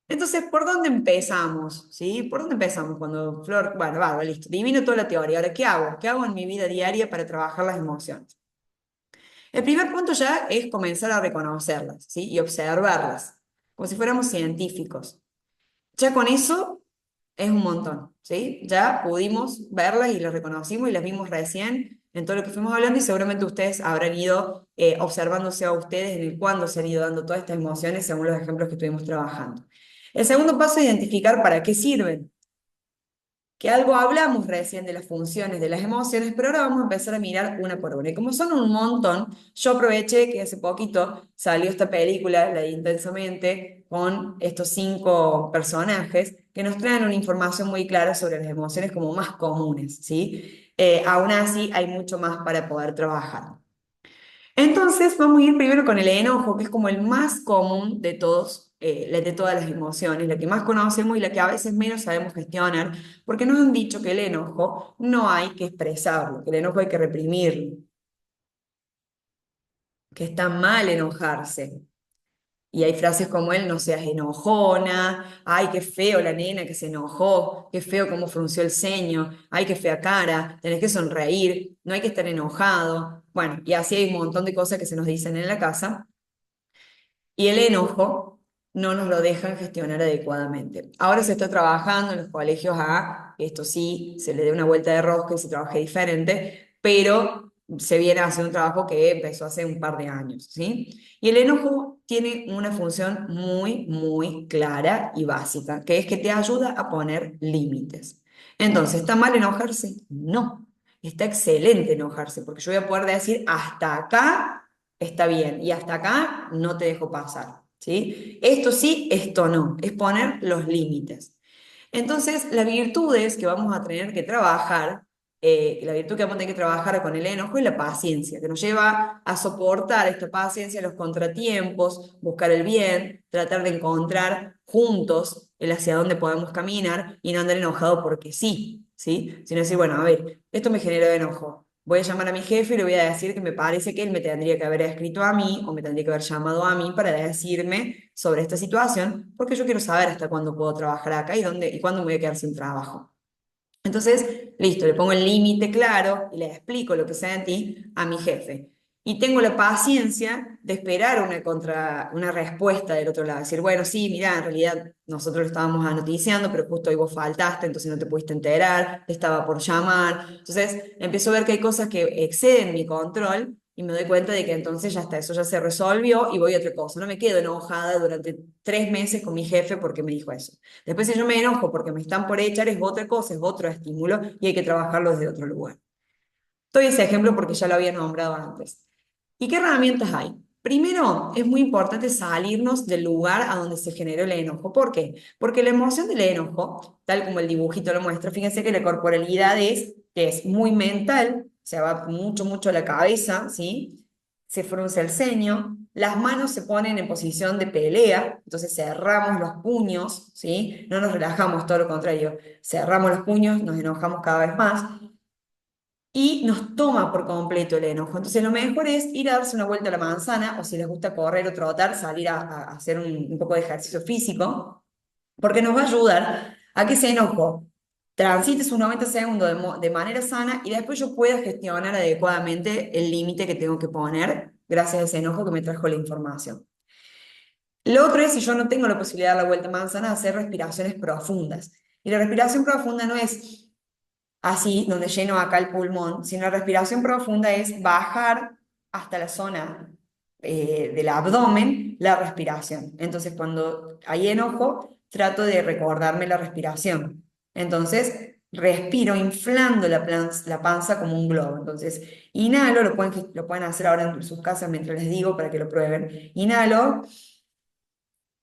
Entonces, ¿por dónde empezamos? ¿Sí? ¿Por dónde empezamos cuando Flor, bueno, va, listo, divino toda la teoría, ahora, ¿qué hago? ¿Qué hago en mi vida diaria para trabajar las emociones? El primer punto ya es comenzar a reconocerlas, ¿sí? Y observarlas, como si fuéramos científicos. Ya con eso es un montón, ¿sí? Ya pudimos verlas y las reconocimos y las vimos recién en todo lo que fuimos hablando y seguramente ustedes habrán ido observándose a ustedes en el cuándo se han ido dando todas estas emociones según los ejemplos que estuvimos trabajando. El segundo paso es identificar para qué sirven. Que algo hablamos recién de las funciones de las emociones, pero ahora vamos a empezar a mirar una por una. Y como son un montón, yo aproveché que hace poquito salió esta película, la de Intensamente, con estos 5 personajes que nos traen una información muy clara sobre las emociones como más comunes, ¿sí? Aún así, hay mucho más para poder trabajar. Entonces vamos a ir primero con el enojo, que es como el más común de todos, de todas las emociones, la que más conocemos y la que a veces menos sabemos gestionar, porque nos han dicho que el enojo no hay que expresarlo, que el enojo hay que reprimirlo, que está mal enojarse. Y hay frases como él, no seas enojona, ay, qué feo la nena que se enojó, qué feo cómo frunció el ceño, ay, qué fea cara, tenés que sonreír, no hay que estar enojado. Bueno, y así hay un montón de cosas que se nos dicen en la casa. Y el enojo no nos lo dejan gestionar adecuadamente. Ahora se está trabajando en los colegios a que esto sí se le dé una vuelta de rosca y se trabaje diferente, pero se viene haciendo un trabajo que empezó hace un par de años, ¿sí? Y el enojo tiene una función muy, muy clara y básica, que es que te ayuda a poner límites. Entonces, ¿está mal enojarse? No. Está excelente enojarse, porque yo voy a poder decir hasta acá está bien, y hasta acá no te dejo pasar, ¿sí? Esto sí, esto no, es poner los límites. Entonces, las virtudes que vamos a tener que trabajar, la virtud que vamos a tener que trabajar con el enojo es la paciencia, que nos lleva a soportar esta paciencia, los contratiempos, buscar el bien, tratar de encontrar juntos el hacia dónde podemos caminar y no andar enojado porque sí, ¿sí? Sino decir, bueno, a ver, esto me generó enojo. Voy a llamar a mi jefe y le voy a decir que me parece que él me tendría que haber escrito a mí o me tendría que haber llamado a mí para decirme sobre esta situación, porque yo quiero saber hasta cuándo puedo trabajar acá y dónde y cuándo me voy a quedar sin trabajo. Entonces, listo, le pongo el límite claro y le explico lo que sentí a mi jefe. Y tengo la paciencia de esperar una respuesta del otro lado. Decir, bueno, sí, mira, en realidad nosotros lo estábamos anoticiando, pero justo hoy vos faltaste, entonces no te pudiste enterar, te estaba por llamar. Entonces, empiezo a ver que hay cosas que exceden mi control y me doy cuenta de que entonces ya está, eso ya se resolvió y voy a otra cosa. No me quedo enojada durante 3 meses con mi jefe porque me dijo eso. Después, si yo me enojo porque me están por echar, es otra cosa, es otro estímulo y hay que trabajarlo desde otro lugar. Doy ese ejemplo porque ya lo había nombrado antes. ¿Y qué herramientas hay? Primero, es muy importante salirnos del lugar a donde se generó el enojo. ¿Por qué? Porque la emoción del enojo, tal como el dibujito lo muestra, fíjense que la corporalidad que es muy mental, se va mucho, mucho a la cabeza, ¿sí? Se frunce el ceño, las manos se ponen en posición de pelea, entonces cerramos los puños, ¿sí? No nos relajamos, todo lo contrario, cerramos los puños, nos enojamos cada vez más y nos toma por completo el enojo. Entonces lo mejor es ir a darse una vuelta a la manzana o si les gusta correr o trotar, salir a hacer un poco de ejercicio físico, porque nos va a ayudar a que ese enojo transite sus 90 segundos de manera sana y después yo pueda gestionar adecuadamente el límite que tengo que poner gracias a ese enojo que me trajo la información. Lo otro es, si yo no tengo la posibilidad de dar la vuelta a manzana, hacer respiraciones profundas. Y la respiración profunda no es así, donde lleno acá el pulmón, sino la respiración profunda es bajar hasta la zona del abdomen la respiración. Entonces, cuando hay enojo, trato de recordarme la respiración. Entonces, respiro inflando la panza como un globo. Entonces, inhalo, lo pueden hacer ahora en sus casas mientras les digo para que lo prueben. Inhalo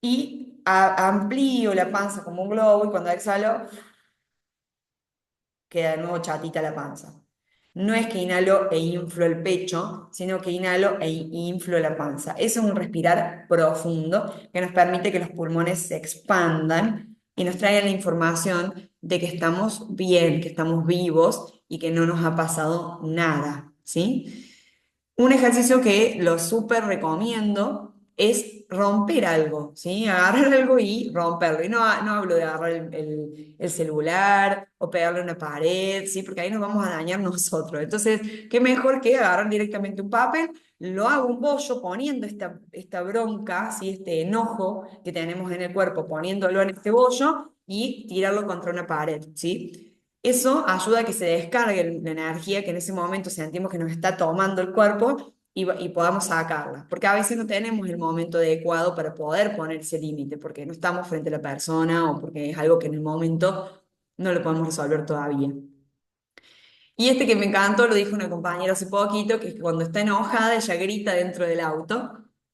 y amplío la panza como un globo y cuando exhalo queda de nuevo chatita la panza. No es que inhalo e inflo el pecho, sino que inhalo e inflo la panza. Eso es un respirar profundo que nos permite que los pulmones se expandan y nos traigan la información de que estamos bien, que estamos vivos y que no nos ha pasado nada, ¿sí? Un ejercicio que lo súper recomiendo es romper algo, ¿sí? Agarrar algo y romperlo. Y no hablo de agarrar el celular o pegarle a una pared, ¿sí? Porque ahí nos vamos a dañar nosotros. Entonces, qué mejor que agarrar directamente un papel, lo hago un bollo poniendo esta bronca, ¿sí? Este enojo que tenemos en el cuerpo, poniéndolo en este bollo y tirarlo contra una pared, ¿sí? Eso ayuda a que se descargue la energía que en ese momento sentimos que nos está tomando el cuerpo y podamos sacarla. Porque a veces no tenemos el momento adecuado para poder poner ese límite, porque no estamos frente a la persona o porque es algo que en el momento no lo podemos resolver todavía. Y este que me encantó lo dijo una compañera hace poquito, que es que cuando está enojada ella grita dentro del auto,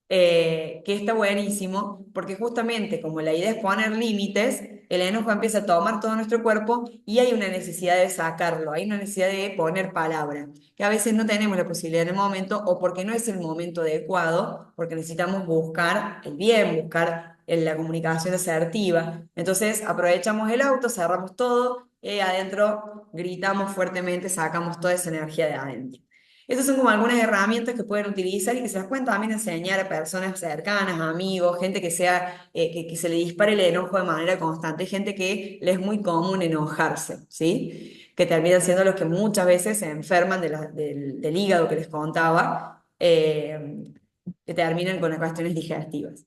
que está buenísimo, porque justamente como la idea es poner límites, el enojo empieza a tomar todo nuestro cuerpo y hay una necesidad de sacarlo, hay una necesidad de poner palabra, que a veces no tenemos la posibilidad en el momento o porque no es el momento adecuado, porque necesitamos buscar el bien, buscar la comunicación asertiva. Entonces aprovechamos el auto, cerramos todo y ahí adentro gritamos fuertemente, sacamos toda esa energía de adentro. Estas son como algunas herramientas que pueden utilizar y que se las pueden también enseñar a personas cercanas, amigos, gente que sea, que se le dispare el enojo de manera constante. Hay gente que le es muy común enojarse, ¿sí? Que terminan siendo los que muchas veces se enferman del hígado que les contaba, que terminan con las cuestiones digestivas.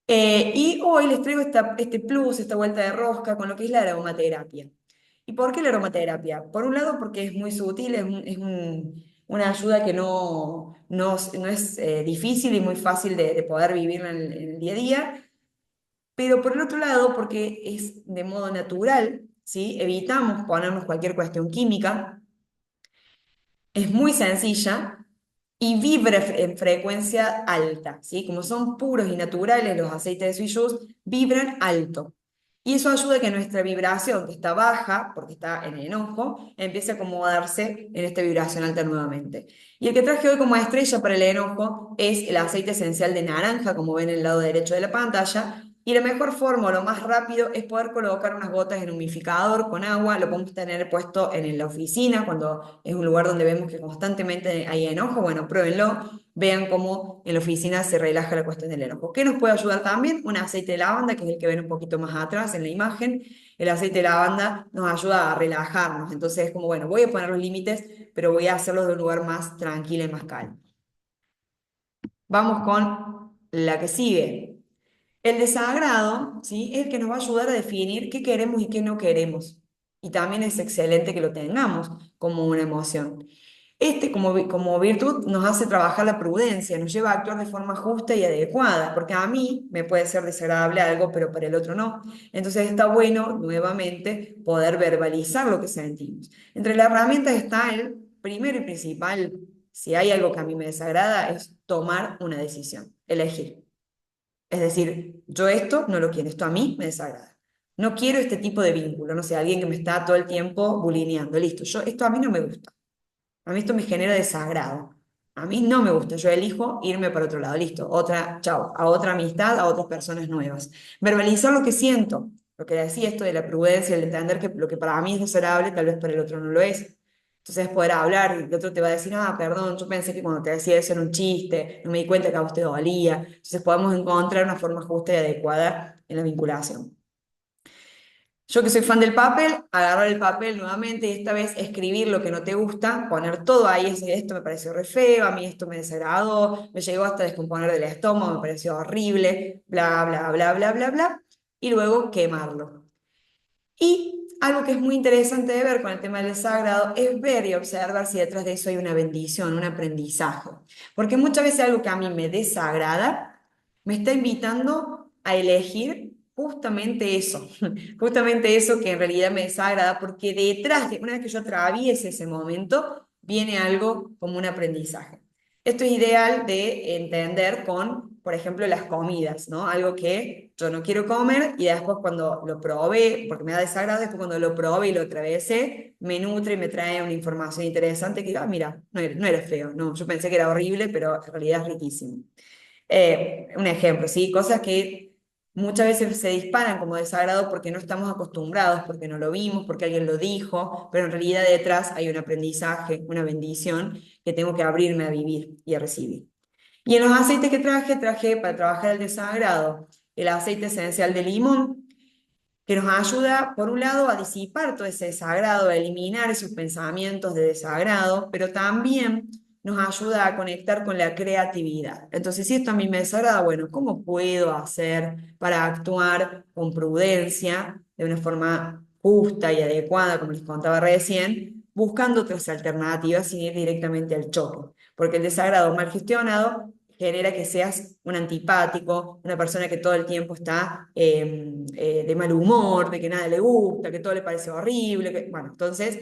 Y hoy les traigo este plus, esta vuelta de rosca con lo que es la aromaterapia. ¿Y por qué la aromaterapia? Por un lado, porque es muy sutil, una ayuda que no es difícil y muy fácil de poder vivir en el día a día, pero por el otro lado, porque es de modo natural, ¿sí? Evitamos ponernos cualquier cuestión química, es muy sencilla y vibra en frecuencia alta, ¿sí? Como son puros y naturales los aceites de Suiyus, vibran alto. Y eso ayuda a que nuestra vibración, que está baja, porque está en enojo, empiece a acomodarse en esta vibración alta nuevamente. Y el que traje hoy como estrella para el enojo es el aceite esencial de naranja, como ven en el lado derecho de la pantalla. Y la mejor forma, o lo más rápido, es poder colocar unas gotas en un humidificador con agua. Lo podemos tener puesto en la oficina, cuando es un lugar donde vemos que constantemente hay enojo. Bueno, pruébenlo. Vean cómo en la oficina se relaja la cuestión del enojo. ¿Qué nos puede ayudar también? Un aceite de lavanda, que es el que ven un poquito más atrás en la imagen. El aceite de lavanda nos ayuda a relajarnos. Entonces es como, bueno, voy a poner los límites, pero voy a hacerlo de un lugar más tranquilo y más calmo. Vamos con la que sigue. El desagrado, ¿sí? Es el que nos va a ayudar a definir qué queremos y qué no queremos. Y también es excelente que lo tengamos como una emoción. Este, como virtud, nos hace trabajar la prudencia, nos lleva a actuar de forma justa y adecuada, porque a mí me puede ser desagradable algo, pero para el otro no. Entonces está bueno, nuevamente, poder verbalizar lo que sentimos. Entre las herramientas está el primero y principal, si hay algo que a mí me desagrada, es tomar una decisión, elegir. Es decir, yo esto no lo quiero, esto a mí me desagrada. No quiero este tipo de vínculo, no sé, alguien que me está todo el tiempo bulineando. Listo, esto a mí no me gusta. A mí esto me genera desagrado. A mí no me gusta, yo elijo irme para otro lado. Listo, otra, chao, a otra amistad, a otras personas nuevas. Verbalizar lo que siento, lo que decía esto de la prudencia, el entender que lo que para mí es desagradable, tal vez para el otro no lo es. Entonces poder hablar y el otro te va a decir, ah, perdón, yo pensé que cuando te decía eso era un chiste, no me di cuenta que a vos te dolía. Entonces podemos encontrar una forma justa y adecuada en la vinculación. Yo que soy fan del papel, agarrar el papel nuevamente y esta vez escribir lo que no te gusta, poner todo ahí, esto me pareció re feo, a mí esto me desagradó, me llegó hasta descomponer del estómago, me pareció horrible, bla, bla, bla, bla, bla, bla, y luego quemarlo. Y algo que es muy interesante de ver con el tema del desagrado es ver y observar si detrás de eso hay una bendición, un aprendizaje. Porque muchas veces algo que a mí me desagrada me está invitando a elegir justamente eso que en realidad me desagrada, porque detrás de, una vez que yo atraviese ese momento, viene algo como un aprendizaje. Esto es ideal de entender con, por ejemplo, las comidas, ¿no? Algo que yo no quiero comer y después cuando lo probé, porque me da desagrado, después cuando lo probé y lo atravesé, me nutre y me trae una información interesante que digo, ah, mira, no era feo, no, yo pensé que era horrible, pero en realidad es riquísimo. Un ejemplo, ¿sí? Cosas que muchas veces se disparan como desagrado porque no estamos acostumbrados, porque no lo vimos, porque alguien lo dijo, pero en realidad detrás hay un aprendizaje, una bendición que tengo que abrirme a vivir y a recibir. Y en los aceites que traje para trabajar el desagrado el aceite esencial de limón, que nos ayuda, por un lado, a disipar todo ese desagrado, a eliminar esos pensamientos de desagrado, pero también nos ayuda a conectar con la creatividad. Entonces, si esto a mí me desagrada, bueno, ¿cómo puedo hacer para actuar con prudencia, de una forma justa y adecuada, como les contaba recién, buscando otras alternativas sin ir directamente al choque? Porque el desagrado mal gestionado genera que seas un antipático, una persona que todo el tiempo está de mal humor, de que nada le gusta, que todo le parece horrible. Bueno, entonces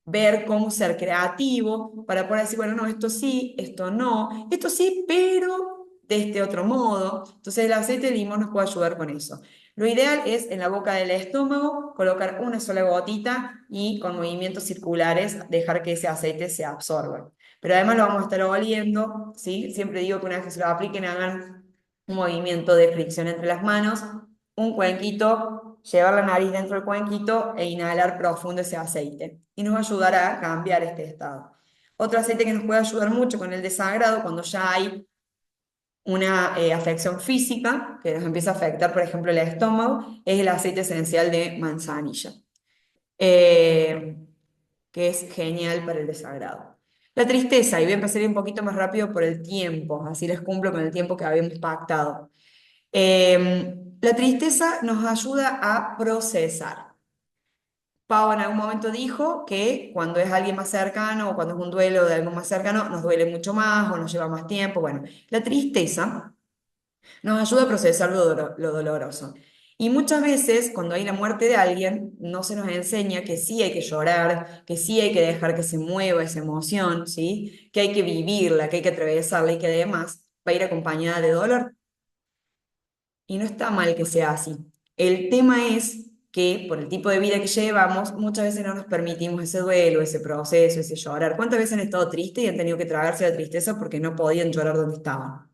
ver cómo ser creativo para poder decir, bueno, no, esto sí, esto sí, pero de este otro modo. Entonces el aceite de limón nos puede ayudar con eso. Lo ideal es en la boca del estómago colocar una sola gotita y con movimientos circulares dejar que ese aceite se absorba. Pero además lo vamos a estar oliendo, ¿sí? Siempre digo que una vez que se lo apliquen hagan un movimiento de fricción entre las manos, un cuenquito, llevar la nariz dentro del cuenquito e inhalar profundo ese aceite. Y nos va a ayudar a cambiar este estado. Otro aceite que nos puede ayudar mucho con el desagrado, cuando ya hay una afección física que nos empieza a afectar, por ejemplo, el estómago, es el aceite esencial de manzanilla, eh, que es genial para el desagrado. La tristeza, y voy a empezar un poquito más rápido por el tiempo, así les cumplo con el tiempo que habíamos pactado. La tristeza nos ayuda a procesar. Pau en algún momento dijo que cuando es alguien más cercano o cuando es un duelo de algo más cercano, nos duele mucho más o nos lleva más tiempo. Bueno, la tristeza nos ayuda a procesar lo doloroso. Y muchas veces, cuando hay la muerte de alguien, no se nos enseña que sí hay que llorar, que sí hay que dejar que se mueva esa emoción, ¿sí? Que hay que vivirla, que hay que atravesarla y que además va a ir acompañada de dolor. Y no está mal que sea así. El tema es que por el tipo de vida que llevamos, muchas veces no nos permitimos ese duelo, ese proceso, ese llorar. ¿Cuántas veces han estado tristes y han tenido que tragarse la tristeza porque no podían llorar donde estaban?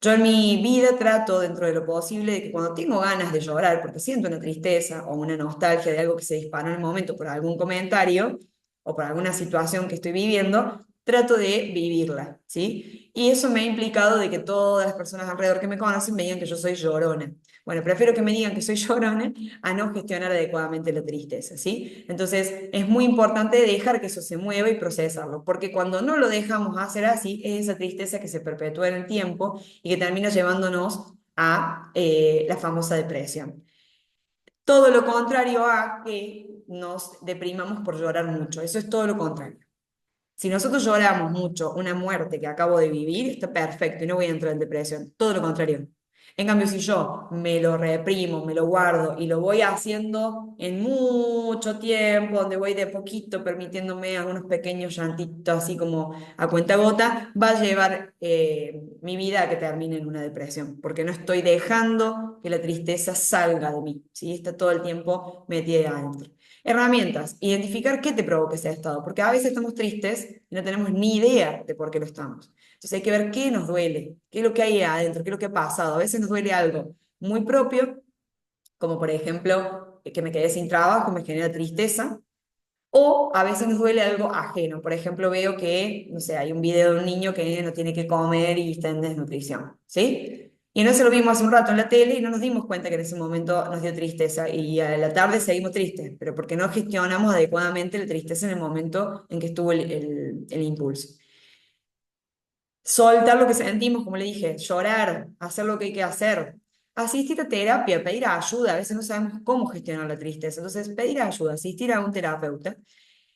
Yo en mi vida trato, dentro de lo posible, de que cuando tengo ganas de llorar, porque siento una tristeza o una nostalgia de algo que se disparó en el momento por algún comentario o por alguna situación que estoy viviendo, trato de vivirla, ¿sí? Y eso me ha implicado de que todas las personas alrededor que me conocen me digan que yo soy llorona. Bueno, prefiero que me digan que soy llorona a no gestionar adecuadamente la tristeza, ¿sí? Entonces, es muy importante dejar que eso se mueva y procesarlo, porque cuando no lo dejamos hacer así, es esa tristeza que se perpetúa en el tiempo y que termina llevándonos a la famosa depresión. Todo lo contrario a que nos deprimamos por llorar mucho, eso es todo lo contrario. Si nosotros lloramos mucho una muerte que acabo de vivir, está perfecto y no voy a entrar en depresión. Todo lo contrario. En cambio, si yo me lo reprimo, me lo guardo y lo voy haciendo en mucho tiempo, donde voy de poquito permitiéndome algunos pequeños llantitos así como a cuenta-gota, va a llevar mi vida a que termine en una depresión, porque no estoy dejando que la tristeza salga de mí, ¿sí? Está todo el tiempo metida adentro. Herramientas, identificar qué te provoca ese estado, porque a veces estamos tristes y no tenemos ni idea de por qué lo estamos. Entonces hay que ver qué nos duele, qué es lo que hay adentro, qué es lo que ha pasado. A veces nos duele algo muy propio, como por ejemplo que me quedé sin trabajo, me genera tristeza, o a veces nos duele algo ajeno. Por ejemplo, veo que, no sé, hay un video de un niño que no tiene que comer y está en desnutrición, ¿sí? Y no se lo vimos hace un rato en la tele y no nos dimos cuenta que en ese momento nos dio tristeza y a la tarde seguimos tristes, pero porque no gestionamos adecuadamente la tristeza en el momento en que estuvo el impulso. Soltar lo que sentimos, como le dije, llorar, hacer lo que hay que hacer, asistir a terapia, pedir ayuda, a veces no sabemos cómo gestionar la tristeza, entonces pedir ayuda, asistir a un terapeuta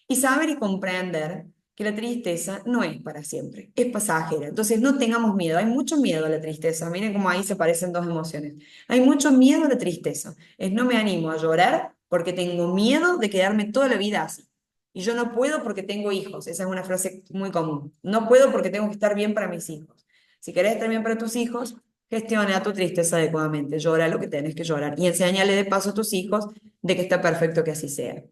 y saber y comprender que la tristeza no es para siempre, es pasajera. Entonces no tengamos miedo, hay mucho miedo a la tristeza, miren cómo ahí se parecen dos emociones. Hay mucho miedo a la tristeza, es no me animo a llorar porque tengo miedo de quedarme toda la vida así. Y yo no puedo porque tengo hijos, esa es una frase muy común. No puedo porque tengo que estar bien para mis hijos. Si querés estar bien para tus hijos, gestiona tu tristeza adecuadamente, llora lo que tenés que llorar y enséñale de paso a tus hijos de que está perfecto que así sea.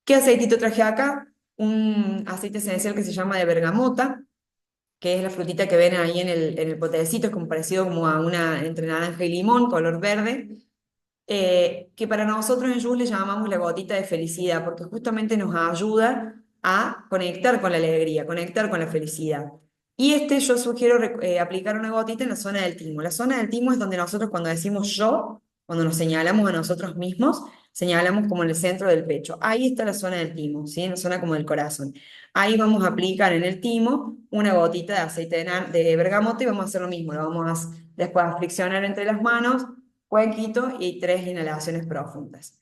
¿Qué aceitito traje acá? Un aceite esencial que se llama de bergamota, que es la frutita que ven ahí en el potecito, es como parecido como a una entre naranja y limón, color verde, que para nosotros en Jules le llamamos la gotita de felicidad, porque justamente nos ayuda a conectar con la alegría, conectar con la felicidad. Y este yo sugiero aplicar una gotita en la zona del timo. La zona del timo es donde nosotros cuando decimos yo, cuando nos señalamos a nosotros mismos, señalamos como en el centro del pecho. Ahí está la zona del timo, ¿sí? En la zona como del corazón. Ahí vamos a aplicar en el timo una gotita de aceite de bergamota y vamos a hacer lo mismo. Lo vamos después a friccionar entre las manos, cuenquito y 3 inhalaciones profundas.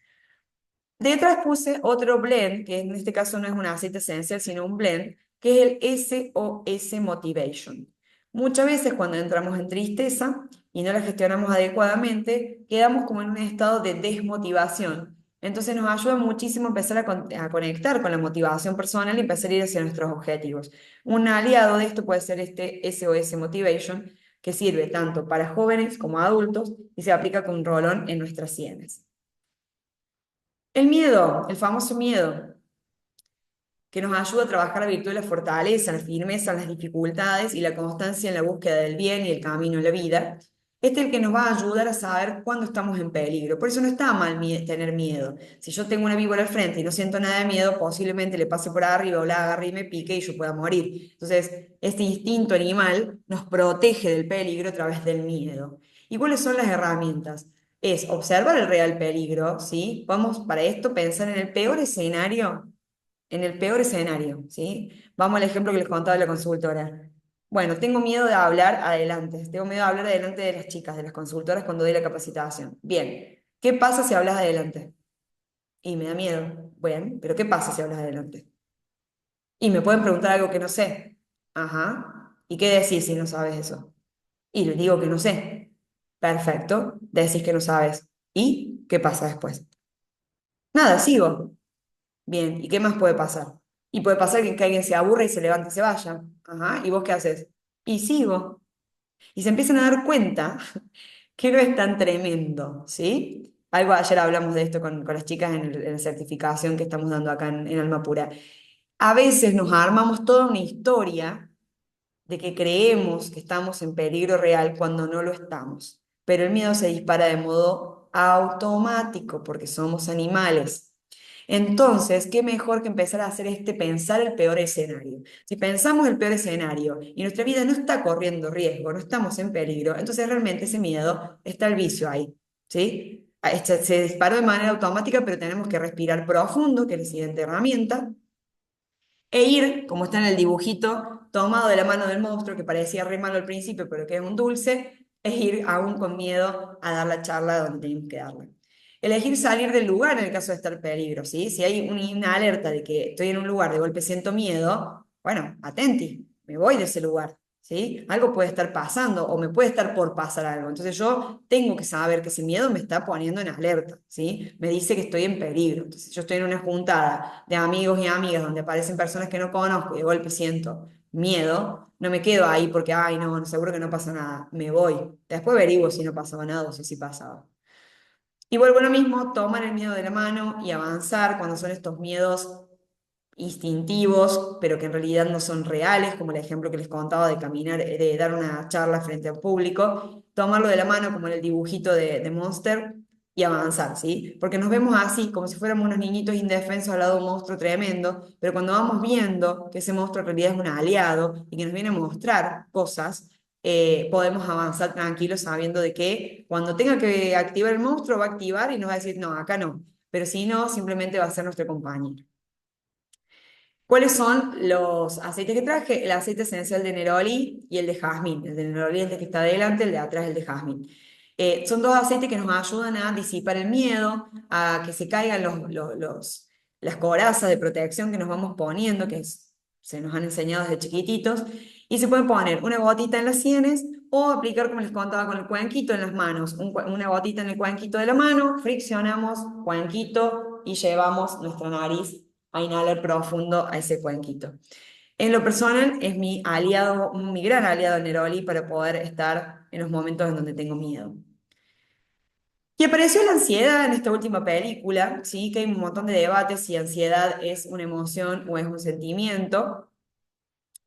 Detrás puse otro blend, que en este caso no es un aceite esencial, sino un blend, que es el SOS Motivation. Muchas veces cuando entramos en tristeza y no la gestionamos adecuadamente, quedamos como en un estado de desmotivación. Entonces nos ayuda muchísimo empezar a conectar con la motivación personal y empezar a ir hacia nuestros objetivos. Un aliado de esto puede ser este SOS Motivation, que sirve tanto para jóvenes como adultos y se aplica con un rolón en nuestras sienes. El miedo, el famoso miedo, que nos ayuda a trabajar la virtud de la fortaleza, la firmeza en las dificultades y la constancia en la búsqueda del bien y el camino en la vida. Este es el que nos va a ayudar a saber cuándo estamos en peligro. Por eso no está mal tener miedo. Si yo tengo una víbora al frente y no siento nada de miedo, posiblemente le pase por arriba o la agarre y me pique y yo pueda morir. Entonces, este instinto animal nos protege del peligro a través del miedo. ¿Y cuáles son las herramientas? Es observar el real peligro, ¿sí? Vamos para esto pensar en el peor escenario, ¿sí? Vamos al ejemplo que les contaba de la consultora. Bueno, tengo miedo de hablar adelante, tengo miedo de hablar adelante de las chicas, de las consultoras cuando doy la capacitación. Bien, ¿qué pasa si hablas adelante? Y me da miedo. Bueno, pero ¿qué pasa si hablas adelante? Y me pueden preguntar algo que no sé. Ajá. ¿Y qué decís si no sabes eso? Y les digo que no sé. Perfecto, decís que no sabes. ¿Y qué pasa después? Nada, sigo. Bien, ¿y qué más puede pasar? Y puede pasar que alguien se aburra y se levante y se vaya. Ajá, ¿y vos qué haces? Y sigo. Y se empiezan a dar cuenta que no es tan tremendo, ¿sí? Algo ayer hablamos de esto con las chicas en la certificación que estamos dando acá en Alma Pura. A veces nos armamos toda una historia de que creemos que estamos en peligro real cuando no lo estamos. Pero el miedo se dispara de modo automático porque somos animales. Entonces, ¿qué mejor que empezar a hacer pensar el peor escenario? Si pensamos el peor escenario y nuestra vida no está corriendo riesgo, no estamos en peligro, entonces realmente ese miedo está el vicio ahí, ¿sí? Se disparó de manera automática, pero tenemos que respirar profundo, que es la siguiente herramienta, e ir, como está en el dibujito, tomado de la mano del monstruo, que parecía re malo al principio, pero que es un dulce, es ir aún con miedo a dar la charla donde tenemos que darla. Elegir salir del lugar en el caso de estar en peligro, ¿sí? Si hay una alerta de que estoy en un lugar, de golpe siento miedo, bueno, atenti, me voy de ese lugar, ¿sí? Algo puede estar pasando o me puede estar por pasar algo. Entonces yo tengo que saber que ese miedo me está poniendo en alerta, ¿sí? Me dice que estoy en peligro. Entonces yo estoy en una juntada de amigos y amigas donde aparecen personas que no conozco y de golpe siento miedo, no me quedo ahí porque, ay, no, seguro que no pasa nada, me voy. Después averiguo si no pasaba nada o si sí pasaba. Y vuelvo a lo mismo, tomar el miedo de la mano y avanzar cuando son estos miedos instintivos, pero que en realidad no son reales, como el ejemplo que les contaba de caminar, de dar una charla frente a un público, tomarlo de la mano como en el dibujito de Monster y avanzar, ¿sí? Porque nos vemos así, como si fuéramos unos niñitos indefensos al lado de un monstruo tremendo, pero cuando vamos viendo que ese monstruo en realidad es un aliado y que nos viene a mostrar cosas, podemos avanzar tranquilos sabiendo de que cuando tenga que activar el monstruo va a activar y nos va a decir, no, acá no, pero si no, simplemente va a ser nuestro compañero. ¿Cuáles son los aceites que traje? El aceite esencial de neroli y el de jazmín. El de neroli es el que está adelante, el de atrás es el de jazmín. Son dos aceites que nos ayudan a disipar el miedo, a que se caigan las corazas de protección que nos vamos poniendo, se nos han enseñado desde chiquititos, y se puede poner una gotita en las sienes o aplicar, como les contaba, con el cuenquito en las manos. Una gotita en el cuenquito de la mano, friccionamos, cuenquito, y llevamos nuestra nariz a inhalar profundo a ese cuenquito. En lo personal es mi aliado, mi gran aliado el Neroli para poder estar en los momentos en donde tengo miedo. Y apareció la ansiedad en esta última película, sí, que hay un montón de debates si ansiedad es una emoción o es un sentimiento,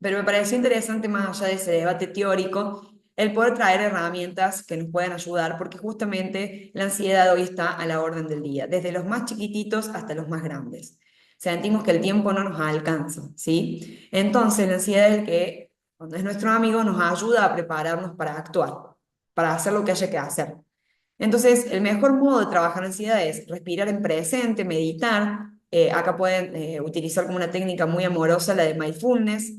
pero me pareció interesante más allá de ese debate teórico el poder traer herramientas que nos puedan ayudar, porque justamente la ansiedad hoy está a la orden del día, desde los más chiquititos hasta los más grandes. Sentimos que el tiempo no nos alcanza, ¿sí? Entonces la ansiedad es el que, cuando es nuestro amigo, nos ayuda a prepararnos para actuar, para hacer lo que haya que hacer. Entonces, el mejor modo de trabajar la ansiedad es respirar en presente, meditar. Acá pueden utilizar como una técnica muy amorosa la de mindfulness,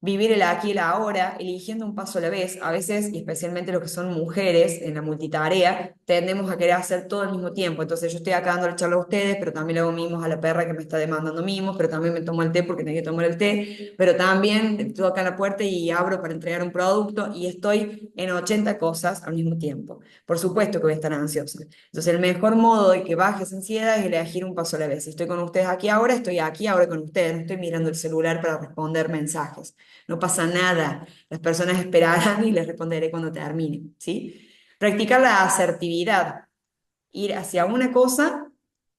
vivir el aquí y el ahora, eligiendo un paso a la vez. A veces, y especialmente los que son mujeres en la multitarea, tendemos a querer hacer todo al mismo tiempo. Entonces yo estoy acá dando la charla a ustedes, pero también le hago mimos a la perra que me está demandando mimos, pero también me tomo el té porque tengo que tomar el té, pero también estoy acá en la puerta y abro para entregar un producto y estoy en 80 cosas al mismo tiempo. Por supuesto que voy a estar ansiosa. Entonces el mejor modo de que baje esa ansiedad es elegir un paso a la vez. Si estoy con ustedes aquí ahora, estoy aquí ahora con ustedes, no estoy mirando el celular para responder mensajes. No pasa nada. Las personas esperarán y les responderé cuando termine, ¿sí? Practicar la asertividad, ir hacia una cosa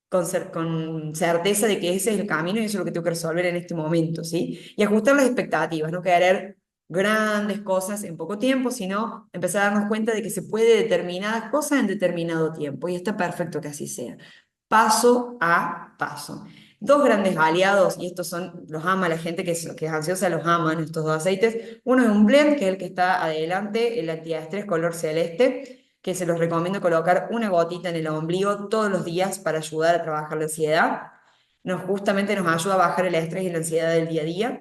con certeza de que ese es el camino y eso es lo que tengo que resolver en este momento, ¿sí? Y ajustar las expectativas, no querer grandes cosas en poco tiempo, sino empezar a darnos cuenta de que se puede determinadas cosas en determinado tiempo y está perfecto que así sea. Paso a paso. Dos grandes aliados, y estos son, los ama la gente que es ansiosa, los aman estos dos aceites. Uno es un blend, que es el que está adelante, el antiestrés color celeste, que se los recomiendo colocar una gotita en el ombligo todos los días para ayudar a trabajar la ansiedad. Justamente nos ayuda a bajar el estrés y la ansiedad del día a día.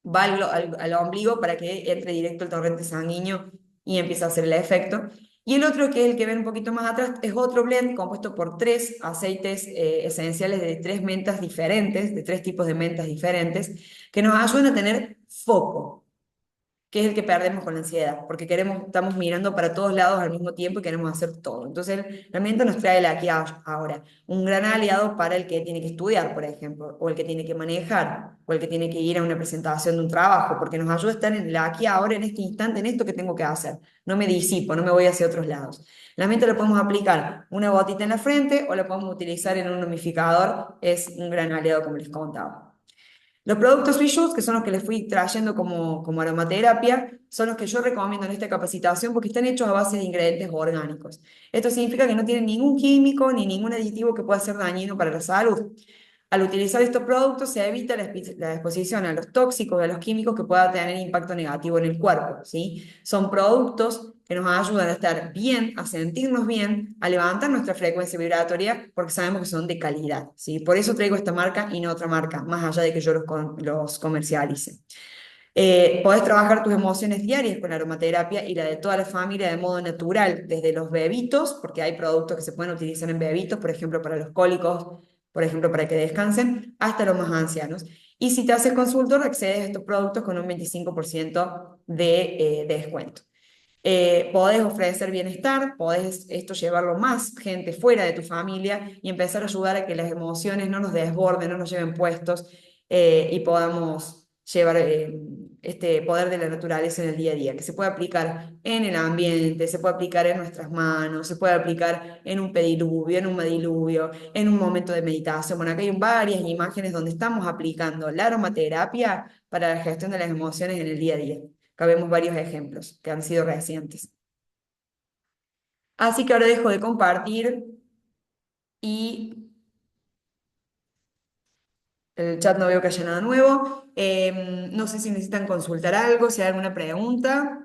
Va al ombligo para que entre directo el torrente sanguíneo y empiece a hacer el efecto. Y el otro, que es el que ven un poquito más atrás, es otro blend compuesto por tres aceites esenciales de tres mentas diferentes, de tres tipos de mentas diferentes, que nos ayudan a tener foco, que es el que perdemos con la ansiedad, porque estamos mirando para todos lados al mismo tiempo y queremos hacer todo. Entonces, el ambiente nos trae el aquí ahora, un gran aliado para el que tiene que estudiar, por ejemplo, o el que tiene que manejar, o el que tiene que ir a una presentación de un trabajo, porque nos ayuda a estar en el aquí ahora, en este instante, en esto que tengo que hacer. No me disipo, no me voy hacia otros lados. La mente lo podemos aplicar una gotita en la frente o lo podemos utilizar en un humidificador, es un gran aliado, como les contaba. Los productos Switch, que son los que les fui trayendo como aromaterapia, son los que yo recomiendo en esta capacitación porque están hechos a base de ingredientes orgánicos. Esto significa que no tienen ningún químico ni ningún aditivo que pueda ser dañino para la salud. Al utilizar estos productos se evita la exposición a los tóxicos y a los químicos que pueda tener impacto negativo en el cuerpo, ¿sí? Son productos que nos ayudan a estar bien, a sentirnos bien, a levantar nuestra frecuencia vibratoria, porque sabemos que son de calidad, ¿sí? Por eso traigo esta marca y no otra marca, más allá de que yo los comercialice. Podés trabajar tus emociones diarias con la aromaterapia y la de toda la familia de modo natural, desde los bebitos, porque hay productos que se pueden utilizar en bebitos, por ejemplo, para los cólicos, por ejemplo, para que descansen, hasta los más ancianos. Y si te haces consultor, accedes a estos productos con un 25% de descuento. Podés ofrecer bienestar, podés esto llevarlo más gente fuera de tu familia y empezar a ayudar a que las emociones no nos desborden, no nos lleven puestos y podamos llevar este poder de la naturaleza en el día a día, que se puede aplicar en el ambiente, se puede aplicar en nuestras manos, se puede aplicar en un pediluvio, en un mediluvio, en un momento de meditación. Bueno, acá hay varias imágenes donde estamos aplicando la aromaterapia para la gestión de las emociones en el día a día. Acá vemos varios ejemplos que han sido recientes. Así que ahora dejo de compartir y el chat no veo que haya nada nuevo. No sé si necesitan consultar algo, si hay alguna pregunta.